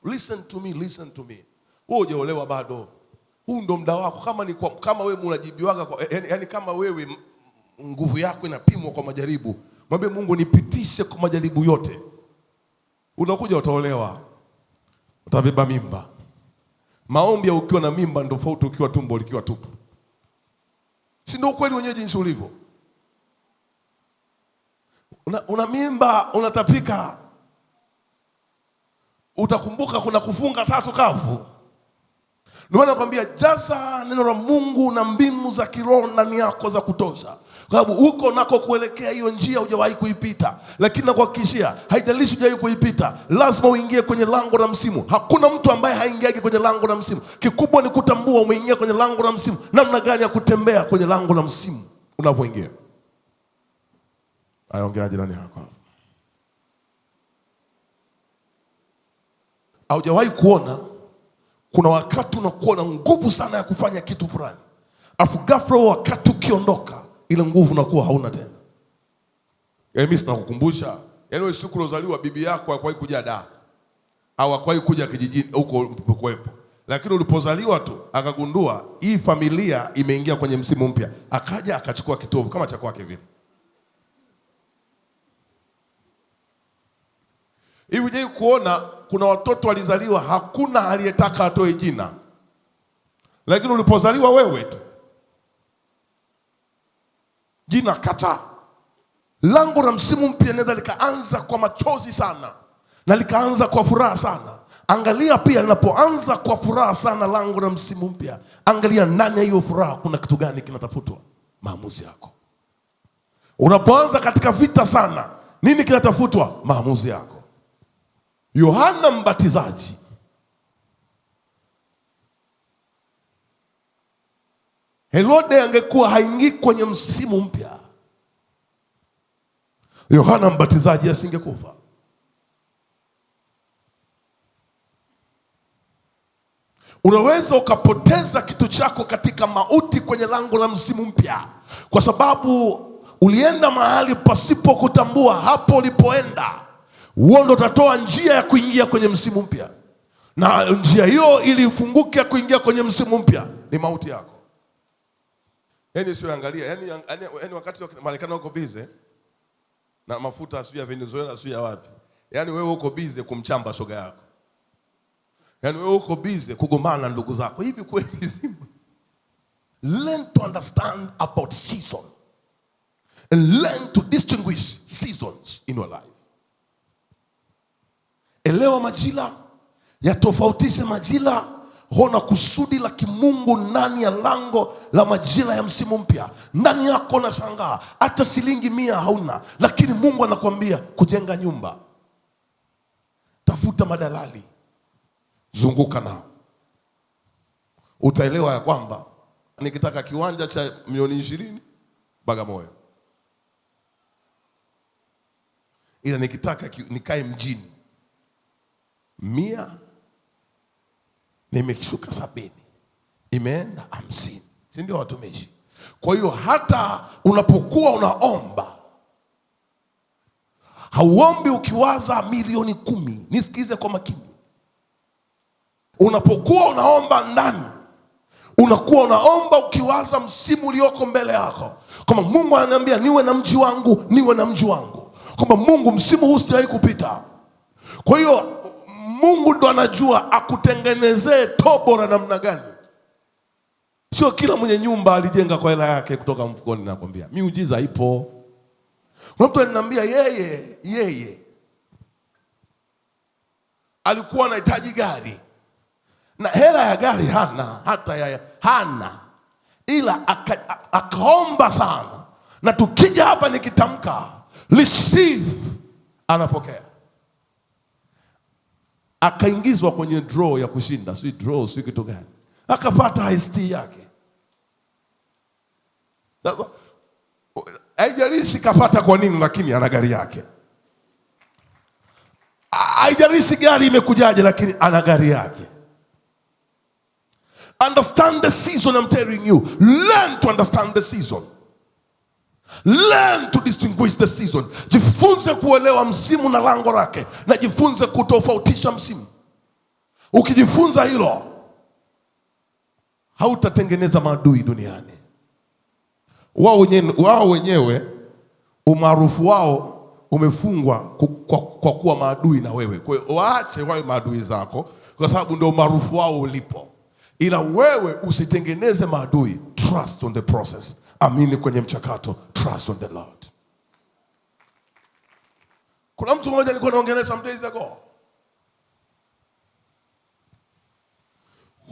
Listen to me, listen to me. Wewe hujaolewa bado. Huu ndo muda wako. Kama wewe unajibiwaga yani kama wewe nguvu yako inapimwa kwa majaribu. Mwambie Mungu nipitishe kwa majaribu yote. Unakuja utaolewa. Utabeba mimba. Maombi ya ukiwa na mimba ndio tofauti ukiwa tumbo likiwa tupu. Si ndio ukweli wenyewe jinsi ulivyo? Una mimba, unatapika. Utakumbuka kuna kufunga 3 kavu. Ndio maana nakwambia jaza neno la Mungu na mbinu za kiroho ndani yako za kutosha. Kwa sababu huko nako kuelekea hiyo njia hujawahi kuipita. Lakini nakuhakikishia haijalishi hujawahi kuipita, lazima uingie kwenye lango la msimu. Hakuna mtu ambaye haingiagi kwenye lango la msimu. Kikubwa ni kutambua umeingia kwenye lango la msimu, namna gani ya kutembea kwenye lango la msimu unapoingia. Ongea jirani yako. Haujawahi kuona kuna wakati unakuwa na nguvu sana ya kufanya kitu fulani, afu ghafla wakati ukiondoka ile nguvu unakuwa hauna tena. Mimi sinakukumbusha, wewe siku ulozaliwa bibi yako hakuwahi kuja Dar au hakuwahi kuja kijijini huko kuwepo, lakini ulipozaliwa tu akagundua hii familia imeingia kwenye msimu mpya, akaja akachukua kitovu kama cha kwake vile. Hivi je, kuona kuna watoto walizaliwa hakuna aliyetaka atoe jina, lakini ulipozaliwa wewe tu jina kacha. Lango la msimu mpya linaweza likaanza kwa machozi sana na likaanza kwa furaha sana. Angalia pia linapoanza kwa furaha sana lango la msimu mpya, angalia ndani ya hiyo furaha kuna kitu gani kinatafutwa? Maamuzi yako. Unapoanza katika vita sana, nini kinatafutwa? Maamuzi yako. Yohana Mbatizaji Herode angekuwa haingii kwenye msimu mpya, Yohana Mbatizaji asingekufa. Unaweza ukapoteza kitu chako katika mauti kwenye lango la msimu mpya, kwa sababu ulienda mahali pasipo kutambua hapo ulipoenda. Huo ndo utatoa njia ya kuingia kwenye msimu mpya, na njia hiyo ili ifunguke ya kuingia kwenye msimu mpya ni mauti yako. Sio angalia, yani wakati Marekani wako busy na mafuta asiyo ya Venezuela asiyo ya wapi. Wewe uko busy kumchamba shoga yako. Wewe uko busy kugombana na ndugu zako. Hivi kweli zima? Learn to understand about season and learn to distinguish seasons in your life. Elewa majira, yatofautishe majira. Hona kusudi la kimungu ndani ya lango la majira ya msimu mpya. Ndani yako na shangaa hata shilingi 100 hauna, lakini Mungu anakuambia kujenga nyumba. Tafuta madalali, zunguka nao. Utaelewa ya kwamba nikitaka kiwanja cha milioni 20 Bagamoyo, ila nikitaka nikae mjini 100 nimekishuka 70 imeenda 50, si ndio watumishi? Kwa hiyo hata unapokuwa unaomba, hauombi ukiwaza milioni 10. Nisikize kwa makini. Unapokuwa unaomba ndani, unakuwa unaomba ukiwaza msimu ulioko mbele yako. Kama Mungu ananiambia niwe na mji wangu, niwe na mji wangu. Kama Mungu msimu huu sijawahi kupita. Kwa hiyo Mungu ndo anajua akutengenezee tobo la namna gani. Sio kila mwenye nyumba alijenga kwa hela yake kutoka mfukoni. Nakwambia miujiza ipo. Kuna mtu ananiambia yeye alikuwa anahitaji gari na hela ya gari hana, hana, ila akaomba sana, na tukija hapa nikitamka receive anapokea. Akaingizwa kwenye draw ya kushinda, si draw, si kitu gani, akapata IST yake. Sasa haijalishi kapata kwa nini, lakini ana gari yake. Haijalishi gari imekujaje, lakini ana gari yake. Understand the season, I'm telling you. Learn to understand the season. Learn to distinguish the season. Jifunze kuelewa msimu na lango lake, na jifunze kutofautisha msimu. Ukijifunza hilo, hautatengeneza maadui duniani. Wao wenyewe umaarufu wao umefungwa kwa kuwa maadui na wewe. Kwa hiyo waache wawe maadui zako, kwa sababu ndio umaarufu wao ulipo. ila wewe usitengeneze maadui. Trust on the process. Amini kwenye mchakato. Trust on the Lord. Kuna mtu mmoja nilikuwa naongelea some days ago.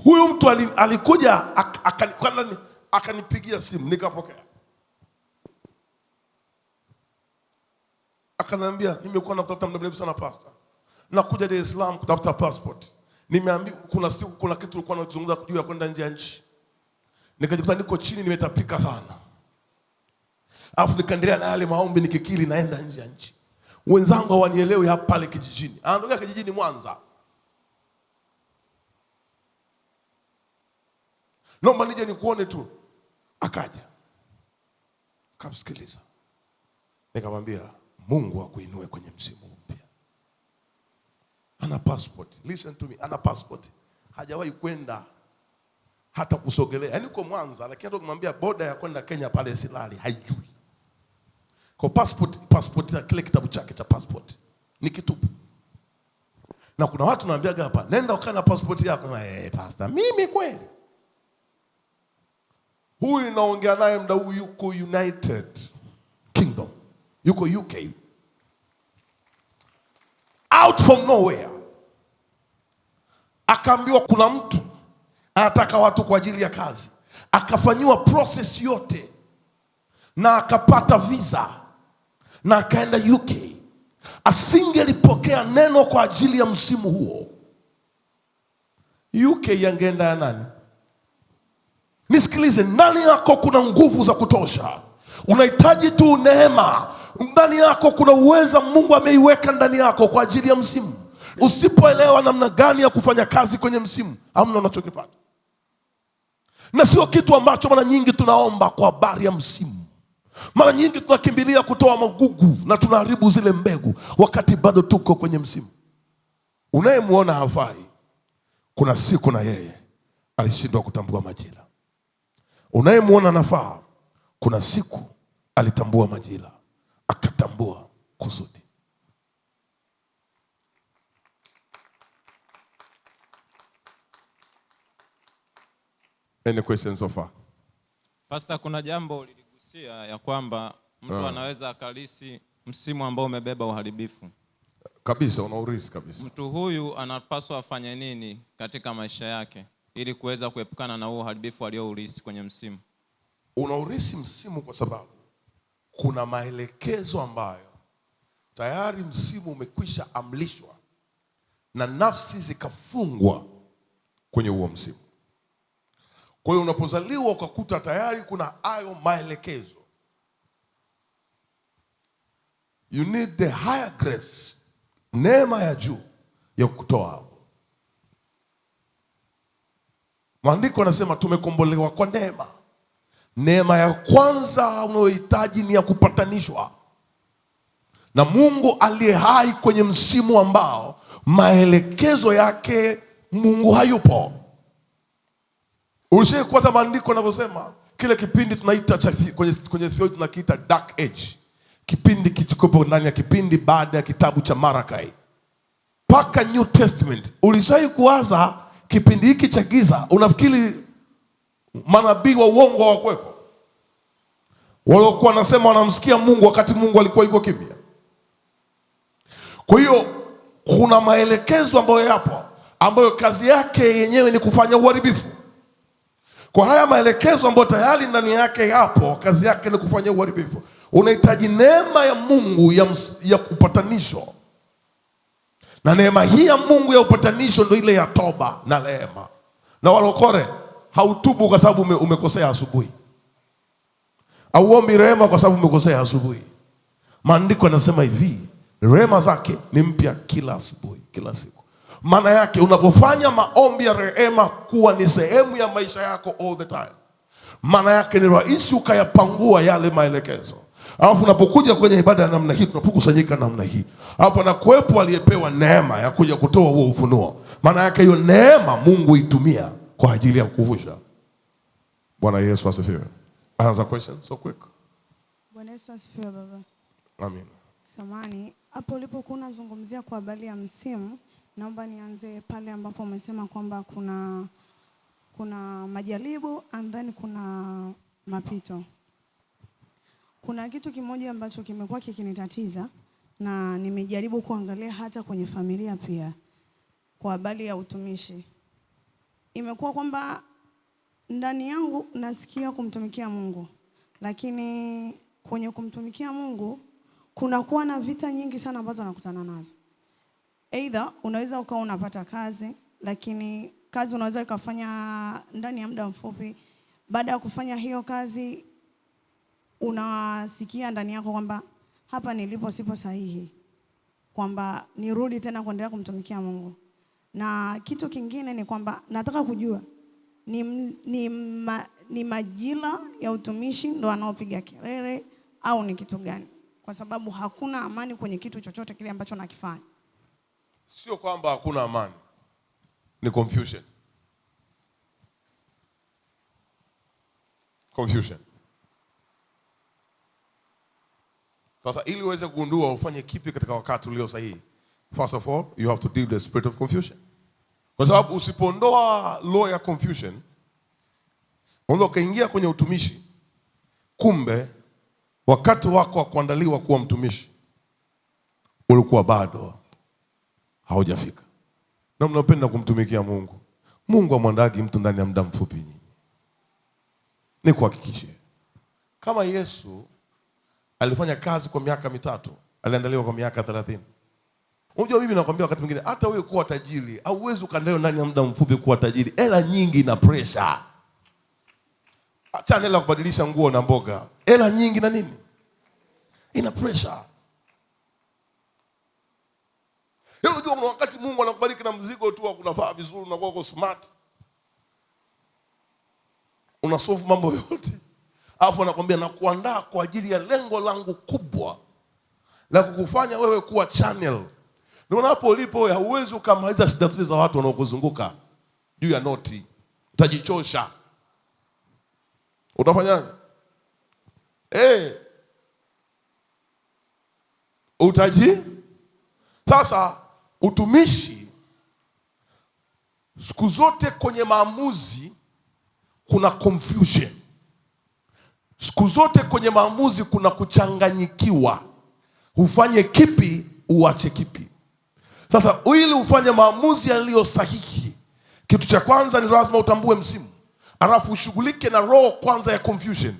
Huyu mtu alikuja akanipigia simu, nikapokea. Akaniambia, nimekuwa natafuta muda mrefu sana pastor, nakuja Dar es Salaam kutafuta passport. Nimeambiwa kuna kitu tulikuwa tunazungumza juu ya kwenda nje ya nchi. Nikajikuta niko chini nimetapika sana. Alafu nikaendelea na yale maombi nikikiri naenda nje ya nchi. Wenzangu hawanielewi hapa pale kijijini. Anatokea kijijini Mwanza. Naomba nije nikuone tu. Akaja. Kamsikiliza. Nikamwambia, Mungu akuinue kwenye msimu mpya. Ana passport. Listen to me. Ana passport. Hajawahi kwenda hata kusogelea. Yaani uko Mwanza lakini hata kumwambia boda ya kwenda Kenya pale Silali haijui. Kwa passport na kile kitabu chake cha passport ni kitupu. Na kuna watu naambiaga hapa, nenda ukae na passport yako. Pastor, mimi kweli? Huyu naongea naye mda huu yuko United Kingdom. Yuko UK. Out from nowhere. Akaambiwa kuna mtu anataka watu kwa ajili ya kazi. Akafanyiwa process yote na akapata visa na akaenda UK. Asingelipokea neno kwa ajili ya msimu huo, UK yangeenda ya nani? Nisikilize, ndani yako kuna nguvu za kutosha. Unahitaji tu neema. Ndani yako kuna uweza Mungu ameiweka ndani yako kwa ajili ya msimu. Usipoelewa namna gani ya kufanya kazi kwenye msimu, hamna unachokipata. Na sio kitu ambacho mara nyingi tunaomba kwa habari ya msimu. Mara nyingi tunakimbilia kutoa magugu na tunaharibu zile mbegu wakati bado tuko kwenye msimu. Unayemuona hafai, kuna siku na yeye alishindwa kutambua majira. Unayemuona nafaa, kuna siku alitambua majira, akatambua kusudi. Any questions so far? Pastor, kuna jambo uligusia ya kwamba mtu anaweza akalisi msimu ambao umebeba uharibifu. Kabisa, unaurisi kabisa. Mtu huyu anapaswa afanye nini katika maisha yake ili kuweza kuepukana na huo uharibifu aliourisi kwenye msimu? Unaurisi msimu kwa sababu kuna maelekezo ambayo tayari msimu umekwisha amlishwa na nafsi zikafungwa kwenye huo msimu. Kwa hiyo unapozaliwa ukakuta tayari kuna hayo maelekezo. You need the higher grace, neema ya juu ya kutoa hapo. Maandiko yanasema tumekombolewa kwa neema. Neema ya kwanza unayohitaji ni ya kupatanishwa na Mungu aliye hai kwenye msimu ambao maelekezo yake Mungu hayupo. Ulishawahi kuona maandiko yanavyosema kile kipindi tunaita kwenye theology tunakiita dark age. Kipindi kilichokuwa ndani ya kipindi baada ya kitabu cha Malachi paka New Testament. Ulishawahi kuwaza kipindi hiki cha giza, unafikiri manabii wa uongo hawakuwepo? Waliokuwa wanasema wanamsikia Mungu wakati Mungu alikuwa yuko kimya. Kwa hiyo kuna maelekezo ambayo yapo ambayo kazi yake yenyewe ni kufanya uharibifu. Kwa haya maelekezo ambayo tayari ndani yake yapo, kazi yake ni kufanya uharibifu. Unahitaji neema ya Mungu ya upatanisho. Na neema hii ya Mungu ya upatanisho ndio ile ya toba na rehema. Na walokore hautubu kwa sababu umekosea asubuhi. Auombi rehema kwa sababu umekosea asubuhi. Maandiko yanasema hivi, rehema zake ni mpya kila asubuhi, kila siku. Maana yake unapofanya maombi ya rehema kuwa ni sehemu ya maisha yako all the time, maana yake ni rahisi ukayapangua yale maelekezo. Alafu unapokuja kwenye ibada ya namna hii, tunapokusanyika namna hii, hapo na kuwepo aliyepewa neema ya kuja kutoa huo ufunuo. Maana yake hiyo neema Mungu itumia kwa ajili ya kukuvusha. Bwana Yesu asifiwe. Another question so quick. Bwana Yesu asifiwe baba. Amen. Samani, hapo ulipokuwa unazungumzia kwa habari ya msimu, naomba nianze pale ambapo umesema kwamba kuna kuna majaribu and then kuna mapito. Kuna kitu kimoja ambacho kimekuwa kikinitatiza na nimejaribu kuangalia hata kwenye familia pia kwa habari ya utumishi. Imekuwa kwamba ndani yangu nasikia kumtumikia Mungu, lakini kwenye kumtumikia Mungu kunakuwa na vita nyingi sana ambazo nakutana nazo. Either unaweza ukawa unapata kazi, lakini kazi unaweza ukafanya ndani ya muda mfupi. Baada ya kufanya hiyo kazi unasikia ndani yako kwamba hapa nilipo sipo sahihi, kwamba nirudi tena kuendelea kumtumikia Mungu. Na kitu kingine ni kwamba nataka kujua ni majira ya utumishi ndo anaopiga kelele au ni kitu gani? Kwa sababu hakuna amani kwenye kitu chochote kile ambacho nakifanya. Sio kwamba hakuna amani, ni confusion. Confusion. Sasa ili uweze kugundua ufanye kipi katika wakati ulio sahihi, first of all, you have to deal with the spirit of confusion. Kwa sababu usipoondoa law ya confusion, unaweza ukaingia kwenye utumishi, kumbe wakati wako wa kuandaliwa kuwa mtumishi ulikuwa bado haujafika. Na mnapenda kumtumikia Mungu. Mungu amwandagi mtu ndani ya muda mfupi nyinyi. Nikuhakikishie, kama Yesu alifanya kazi kwa miaka 3, aliandaliwa kwa miaka 30. Unajua mimi nakwambia wakati mwingine hata wewe kuwa tajiri, au uwezi ukaandaliwa ndani ya muda mfupi kuwa tajiri. Hela nyingi na pressure. Achana na kubadilisha nguo na mboga. Hela nyingi na nini? Ina pressure. Unajua kuna wakati Mungu anakubariki na mzigo tu, unavaa vizuri, unakuwa uko smart, unasolve mambo yote. Alafu anakuambia nakuandaa kwa ajili ya lengo langu kubwa la kukufanya wewe kuwa channel. Ndio hapo ulipo, hauwezi ukamaliza shida zote za watu wanaokuzunguka juu ya noti. Utajichosha. Utafanyaje? Sasa utumishi siku zote kwenye maamuzi kuna confusion. Siku zote kwenye maamuzi kuna kuchanganyikiwa. Ufanye kipi, uache kipi. Sasa ili ufanye maamuzi yaliyo sahihi, kitu cha kwanza ni lazima utambue msimu. Alafu ushughulike na roho kwanza ya confusion.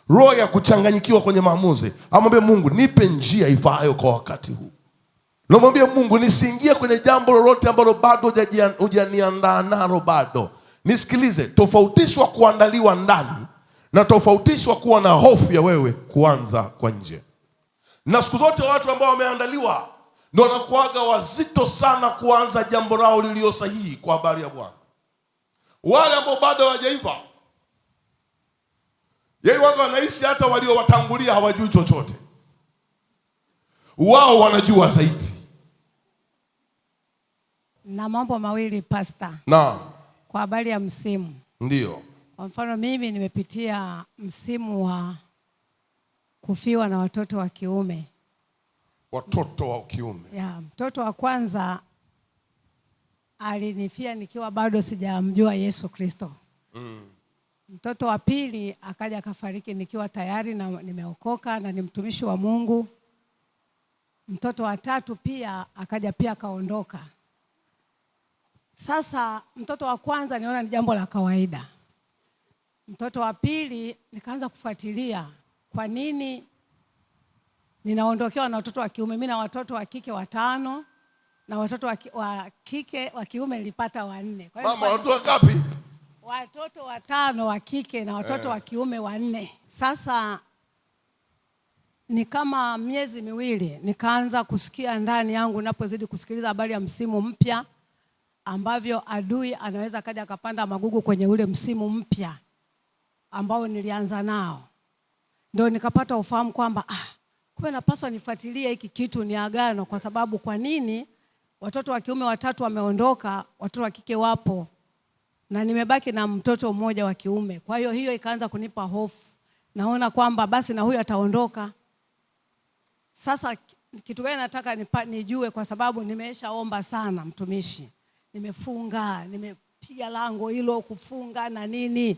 Roho ya kuchanganyikiwa kwenye maamuzi. Amwambie Mungu, nipe njia ifaayo kwa wakati huu. Namwambie Mungu, nisiingie kwenye jambo lolote ambalo bado hujaniandaa nalo bado. Nisikilize, tofautishwa kuandaliwa ndani na tofautishwa kuwa na hofu ya wewe kuanza kwa nje. Na siku zote watu ambao wameandaliwa ndio wanakuaga wazito sana kuanza jambo lao lililo sahihi kwa habari ya Bwana. Wale ambao bado hawajaiva, yeye wao wanaishi hata waliowatangulia hawajui chochote. Wao wanajua zaidi. Na mambo mawili pastor. Na kwa habari ya msimu. Ndio. Kwa mfano mimi nimepitia msimu wa kufiwa na watoto wa kiume. Watoto wa kiume. Ya, mtoto wa kwanza alinifia nikiwa bado sijamjua Yesu Kristo. Mtoto wa pili akaja akafariki nikiwa tayari na nimeokoka na ni mtumishi wa Mungu. Mtoto wa tatu pia akaja pia kaondoka. Sasa mtoto wa kwanza niona ni jambo la kawaida. Mtoto wa pili nikaanza kufuatilia kwa nini ninaondokewa na watoto wa kiume. Mimi na watoto wa kike 5 na watoto wa kiume nilipata 4. Kwa hiyo mama, watoto wangapi? Watoto 5 wa kike na watoto wa kiume 4. Sasa ni kama miezi miwili nikaanza kusikia ndani yangu, napozidi kusikiliza habari ya msimu mpya ambavyo adui anaweza kaja akapanda magugu kwenye ule msimu mpya ambao nilianza nao. Ndio nikapata ufahamu kwamba kumbe napaswa nifuatilie hiki kitu, ni agano. Kwa sababu kwa nini watoto wa kiume 3 wameondoka, watoto wa kike wapo na nimebaki na mtoto mmoja wa kiume. Kwa hiyo ikaanza kunipa hofu. Naona kwamba basi na huyu ataondoka. Sasa kitu gani nataka nijue, kwa sababu nimeshaomba sana mtumishi. Nimefunga, kupiga lango hilo, kufunga na nini.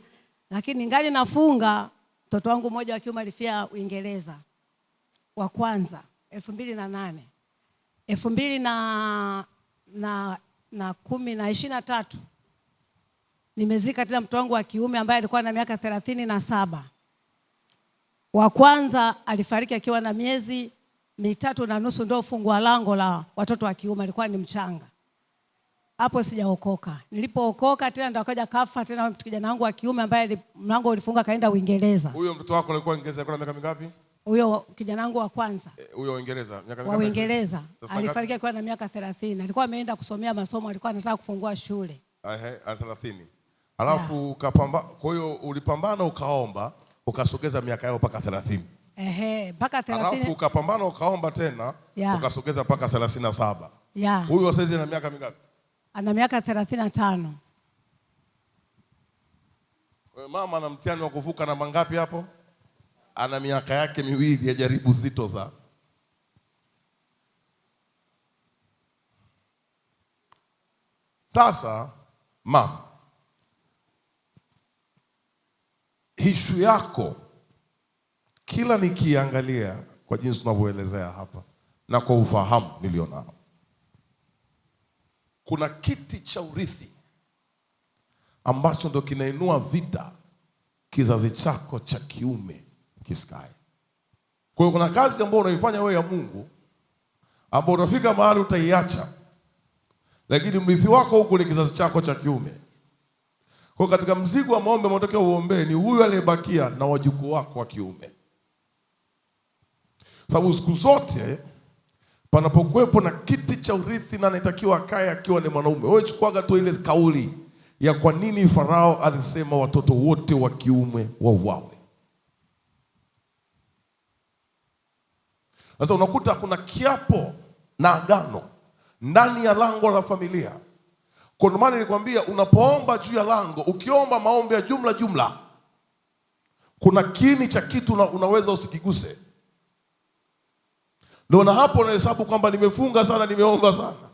Lakini ngali nafunga, mtoto wangu mmoja wa kiume alifia Uingereza. Wa kwanza 2008. 2023 nimezika tena mtoto wangu wa kiume ambaye alikuwa na miaka 37. Wa kwanza alifariki akiwa na miezi 3.5, ndio fungua lango la watoto wa kiume, alikuwa ni mchanga. Hapo sijaokoka. Nilipookoka tena ndo akaja kafa tena kijana wangu wa kiume ambaye mlango ulifunga kaenda Uingereza. Huyo mtoto wako alikuwa Uingereza, alikuwa na miaka mingapi? Huyo kijana wangu wa kwanza. Huyo Uingereza, miaka mingapi? Wa Uingereza. Alifariki akiwa na miaka 30. Alikuwa ameenda kusomea masomo, alikuwa anataka kufungua shule. 30. Alafu ukapambana, kwa hiyo ulipambana ukaomba, ukasogeza miaka yao mpaka 30. Mpaka 30. Alafu ukapambana ukaomba tena, ukasogeza mpaka 37. Huyo sasa ana miaka mingapi? Ana miaka 35. Mama ana mtihani wa kuvuka na mangapi hapo? Ana miaka yake 2 ya jaribu zito sana. Sasa mama, hishu yako kila nikiangalia kwa jinsi tunavyoelezea hapa na kwa ufahamu nilionao, kuna kiti cha urithi ambacho ndo kinainua vita kizazi chako cha kiume kisikae. Kwa hiyo kuna kazi ambayo unaifanya wewe ya Mungu ambayo utafika mahali utaiacha, lakini mrithi wako huku ni kizazi chako cha kiume. Kwa katika mzigo wa maombi unatokea uombe ni huyu aliyebakia na wajukuu wako wa kiume. Sababu siku zote panapokuwepo na kiti cha urithi na anatakiwa akae akiwa ni mwanaume. Wewe chukuaga tu ile kauli ya kwa nini Farao alisema watoto wote wa kiume wauawe. Sasa unakuta kuna kiapo na agano ndani ya lango la familia. Kwa maana nilikwambia unapoomba juu ya lango, ukiomba maombi ya jumla, kuna kiini cha kitu unaweza usikiguse. Ndio na hapo unahesabu kwamba nimefunga sana, nimeomba sana.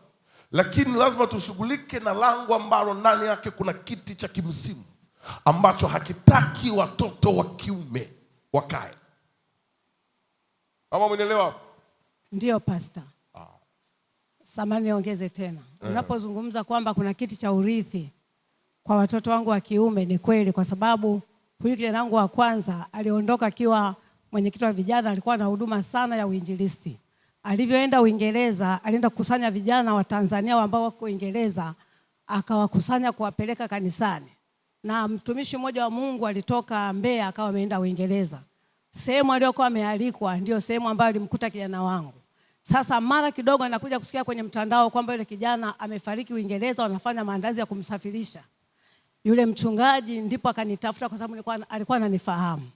Lakini lazima tushughulike na lango ambalo ndani yake kuna kiti cha kimsimu ambacho hakitaki watoto wa kiume wakae. Kama umenielewa? Ndio pastor. Samahani niongeze tena. Unapozungumza kwamba kuna kiti cha urithi kwa watoto wangu wa kiume, ni kweli, kwa sababu huyu kijana wangu wa kwanza aliondoka akiwa mwenyekiti wa vijana, alikuwa na huduma sana ya uinjilisti. Alivyoenda Uingereza, alienda kukusanya vijana wa Tanzania ambao wako Uingereza, akawakusanya kuwapeleka kanisani. Na mtumishi mmoja wa Mungu alitoka Mbeya akawa ameenda Uingereza. Sehemu aliyokuwa amealikwa ndio sehemu ambayo alimkuta kijana wangu. Sasa mara kidogo anakuja kusikia kwenye mtandao kwamba yule kijana amefariki Uingereza, wanafanya maandazi ya kumsafirisha. Yule mchungaji ndipo akanitafuta kwa sababu alikuwa ananifahamu.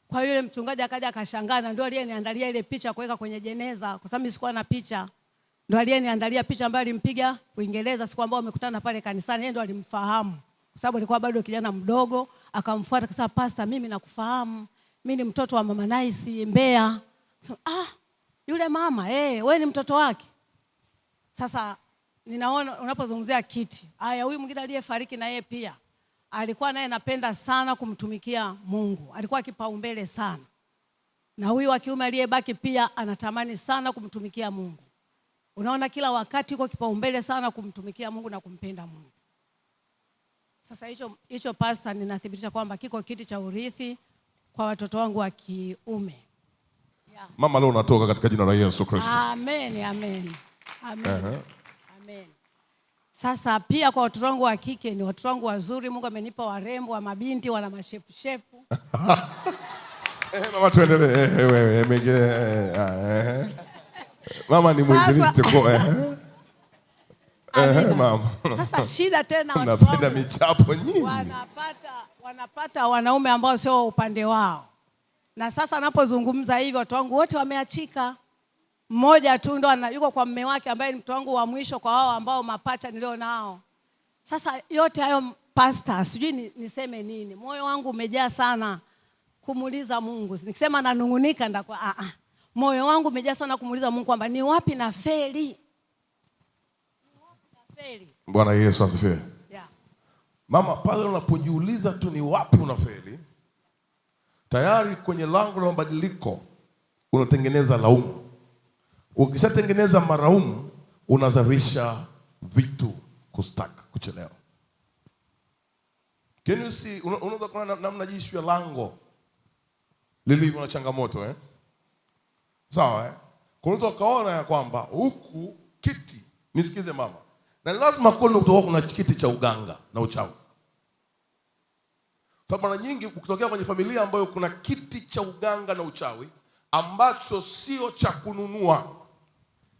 Kwa hiyo yule mchungaji akaja akashangaa, na ndio aliyeniandalia ile picha kuweka kwenye jeneza, kwa sababu sikuwa na picha. Ndio aliyeniandalia picha ambayo alimpiga Uingereza siku ambayo wamekutana pale kanisani. Yeye ndio alimfahamu kwa sababu alikuwa bado kijana mdogo. Akamfuata akasema, "Pastor, mimi nakufahamu. Mimi ni mtoto wa Mama Nice Mbeya." So, yule mama, wewe ni mtoto wake. Sasa ninaona unapozungumzia kiti. Huyu mwingine aliyefariki na yeye pia alikuwa naye anapenda sana kumtumikia Mungu. Alikuwa kipaumbele sana. Na huyu wa kiume aliyebaki pia anatamani sana kumtumikia Mungu. Unaona kila wakati yuko kipaumbele sana kumtumikia Mungu na kumpenda Mungu. Sasa hicho pastor, ninathibitisha kwamba kiko kiti cha urithi kwa watoto wangu wa kiume. Mama, leo unatoka katika jina la Yesu Kristo. Amen, amen. Amen. Amen. Sasa pia kwa watoto wangu wa kike, ni watoto wangu wazuri. Mungu amenipa warembo, wa mabinti, wana mashepu. Mama, tuendelee. Wewe mama ni mwinjilisti kwa mama. Sasa shida tena wanapenda michapo nyingi. Wanapata wanaume ambao sio upande wao. Na sasa napozungumza hivi watu wangu wote wameachika. Mmoja tu ndo yuko kwa mume wake ambaye ni mtu wangu wa mwisho kwa wao ambao mapacha nilio nao. Sasa yote hayo pastor, sijui niseme nini. Moyo wangu umejaa sana kumuuliza Mungu. Nikisema nanungunika ndakwa moyo wangu umejaa sana kumuuliza Mungu kwamba ni wapi na feli. Bwana Yesu asifiwe. Mama, pale unapojiuliza tu ni wapi unafeli, tayari kwenye lango la mabadiliko unatengeneza laumu. Ukishatengeneza maraumu, unazalisha vitu kustaka kuchelewa. Can you see, unaweza kuona namna jinsi ya lango lilivyo na changamoto Sawa Kwa ukaona ya kwamba huku kiti, nisikize mama, na lazima kuna kiti cha uganga na uchawi. Sababu mara nyingi ukitokea kwenye familia ambayo kuna kiti cha uganga na uchawi ambacho sio cha kununua,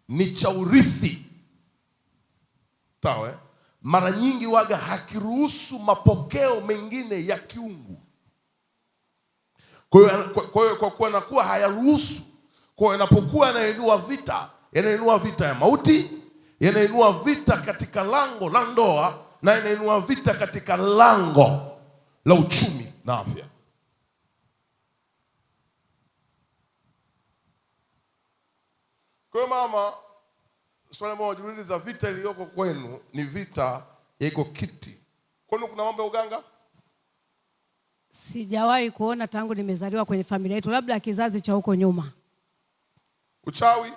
ni cha urithi. Sawa Mara nyingi waga hakiruhusu mapokeo mengine ya kiungu. Kwa hiyo nakuwa hayaruhusu. Kwa hiyo yanapokuwa yanainua vita ya mauti, yanainua vita katika lango la ndoa, na yanainua vita katika lango la uchumi na afya. Kwa hiyo mama, swali moja jiulize, vita iliyoko kwenu ni vita ya iko kiti. Kwani kuna mambo ya uganga? Sijawahi kuona tangu nimezaliwa kwenye familia yetu, labda kizazi cha huko nyuma. Uchawi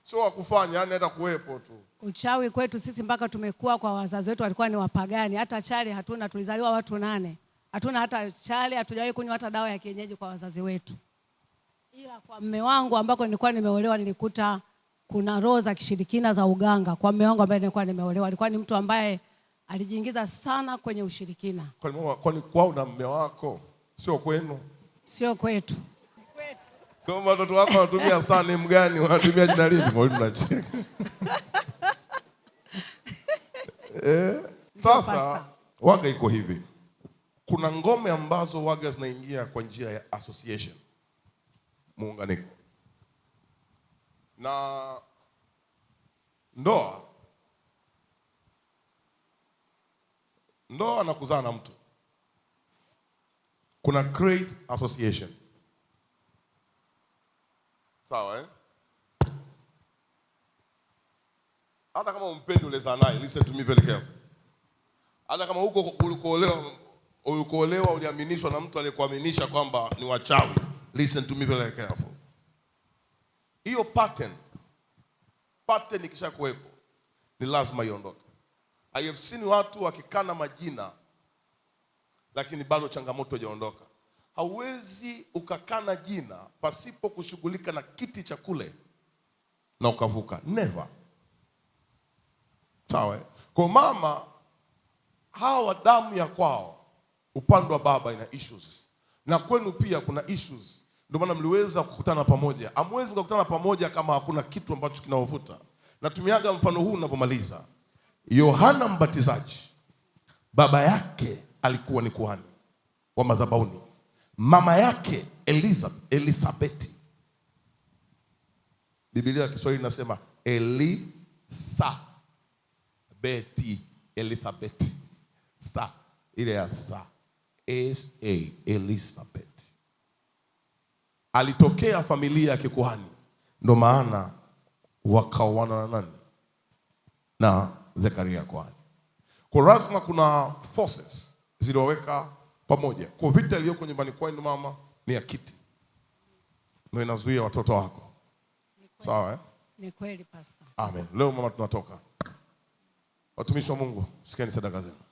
sio wa kufanya, yani hata kuwepo tu. Uchawi kwetu sisi mpaka tumekuwa kwa wazazi wetu walikuwa ni wapagani. Hata chale hatuna, tulizaliwa watu 8. Hatuna hata chale, hatujawahi kunywa hata dawa ya kienyeji kwa wazazi wetu. Ila kwa mume wangu ambako nilikuwa nimeolewa nilikuta kuna roho za kishirikina za uganga. Kwa mume wangu ambaye nilikuwa nimeolewa, alikuwa ni mtu ambaye alijiingiza sana kwenye ushirikina. Kwani kwao na mume wako, sio kwenu? Sio kwetu. Kama watoto wako wanatumia sana mgani, wanatumia jina lipi? Mwalimu nacheka. Sasa waga iko hivi. Kuna ngome ambazo waga zinaingia kwa njia ya association, muunganiko. Na ndoa na kuzaa na mtu, kuna create association. Sawa Hata kama umpendi uleza naye, listen to me very careful. Hata kama huko ulikolewa uliaminishwa na mtu aliyekuaminisha kwamba ni wachawi, listen to me very careful. Hiyo pattern ikisha kuwepo, ni lazima iondoke. I have seen watu wakikana majina lakini bado changamoto haijaondoka. Hauwezi ukakana jina pasipo kushughulika na kiti cha kule na ukavuka. Never. Sawa Kwa mama, hawa damu ya kwao upande wa baba ina issues, na kwenu pia kuna issues. Ndio maana mliweza kukutana pamoja. Hamwezi mkakutana pamoja kama hakuna kitu ambacho kinawavuta. Na tumiaga mfano huu ninapomaliza. Yohana Mbatizaji, baba yake alikuwa ni kuhani wa madhabahuni. Mama yake Elisabeti. Biblia ya Kiswahili inasema Elisabeti. Sa ile ya sa S-A Elisabeti. Alitokea familia ya kikuhani, ndio maana wakaoana na nani? Na Zekaria kuhani. Kwa lazima kuna forces ziliwaweka pamoja. Kwa vita iliyoko nyumbani kwenu mama ni ya kiti, ndio inazuia watoto wako. Sawa Ni kweli pastor. Amen. Leo mama tunatoka. Watumishi wa Mungu, sikieni sadaka zenu.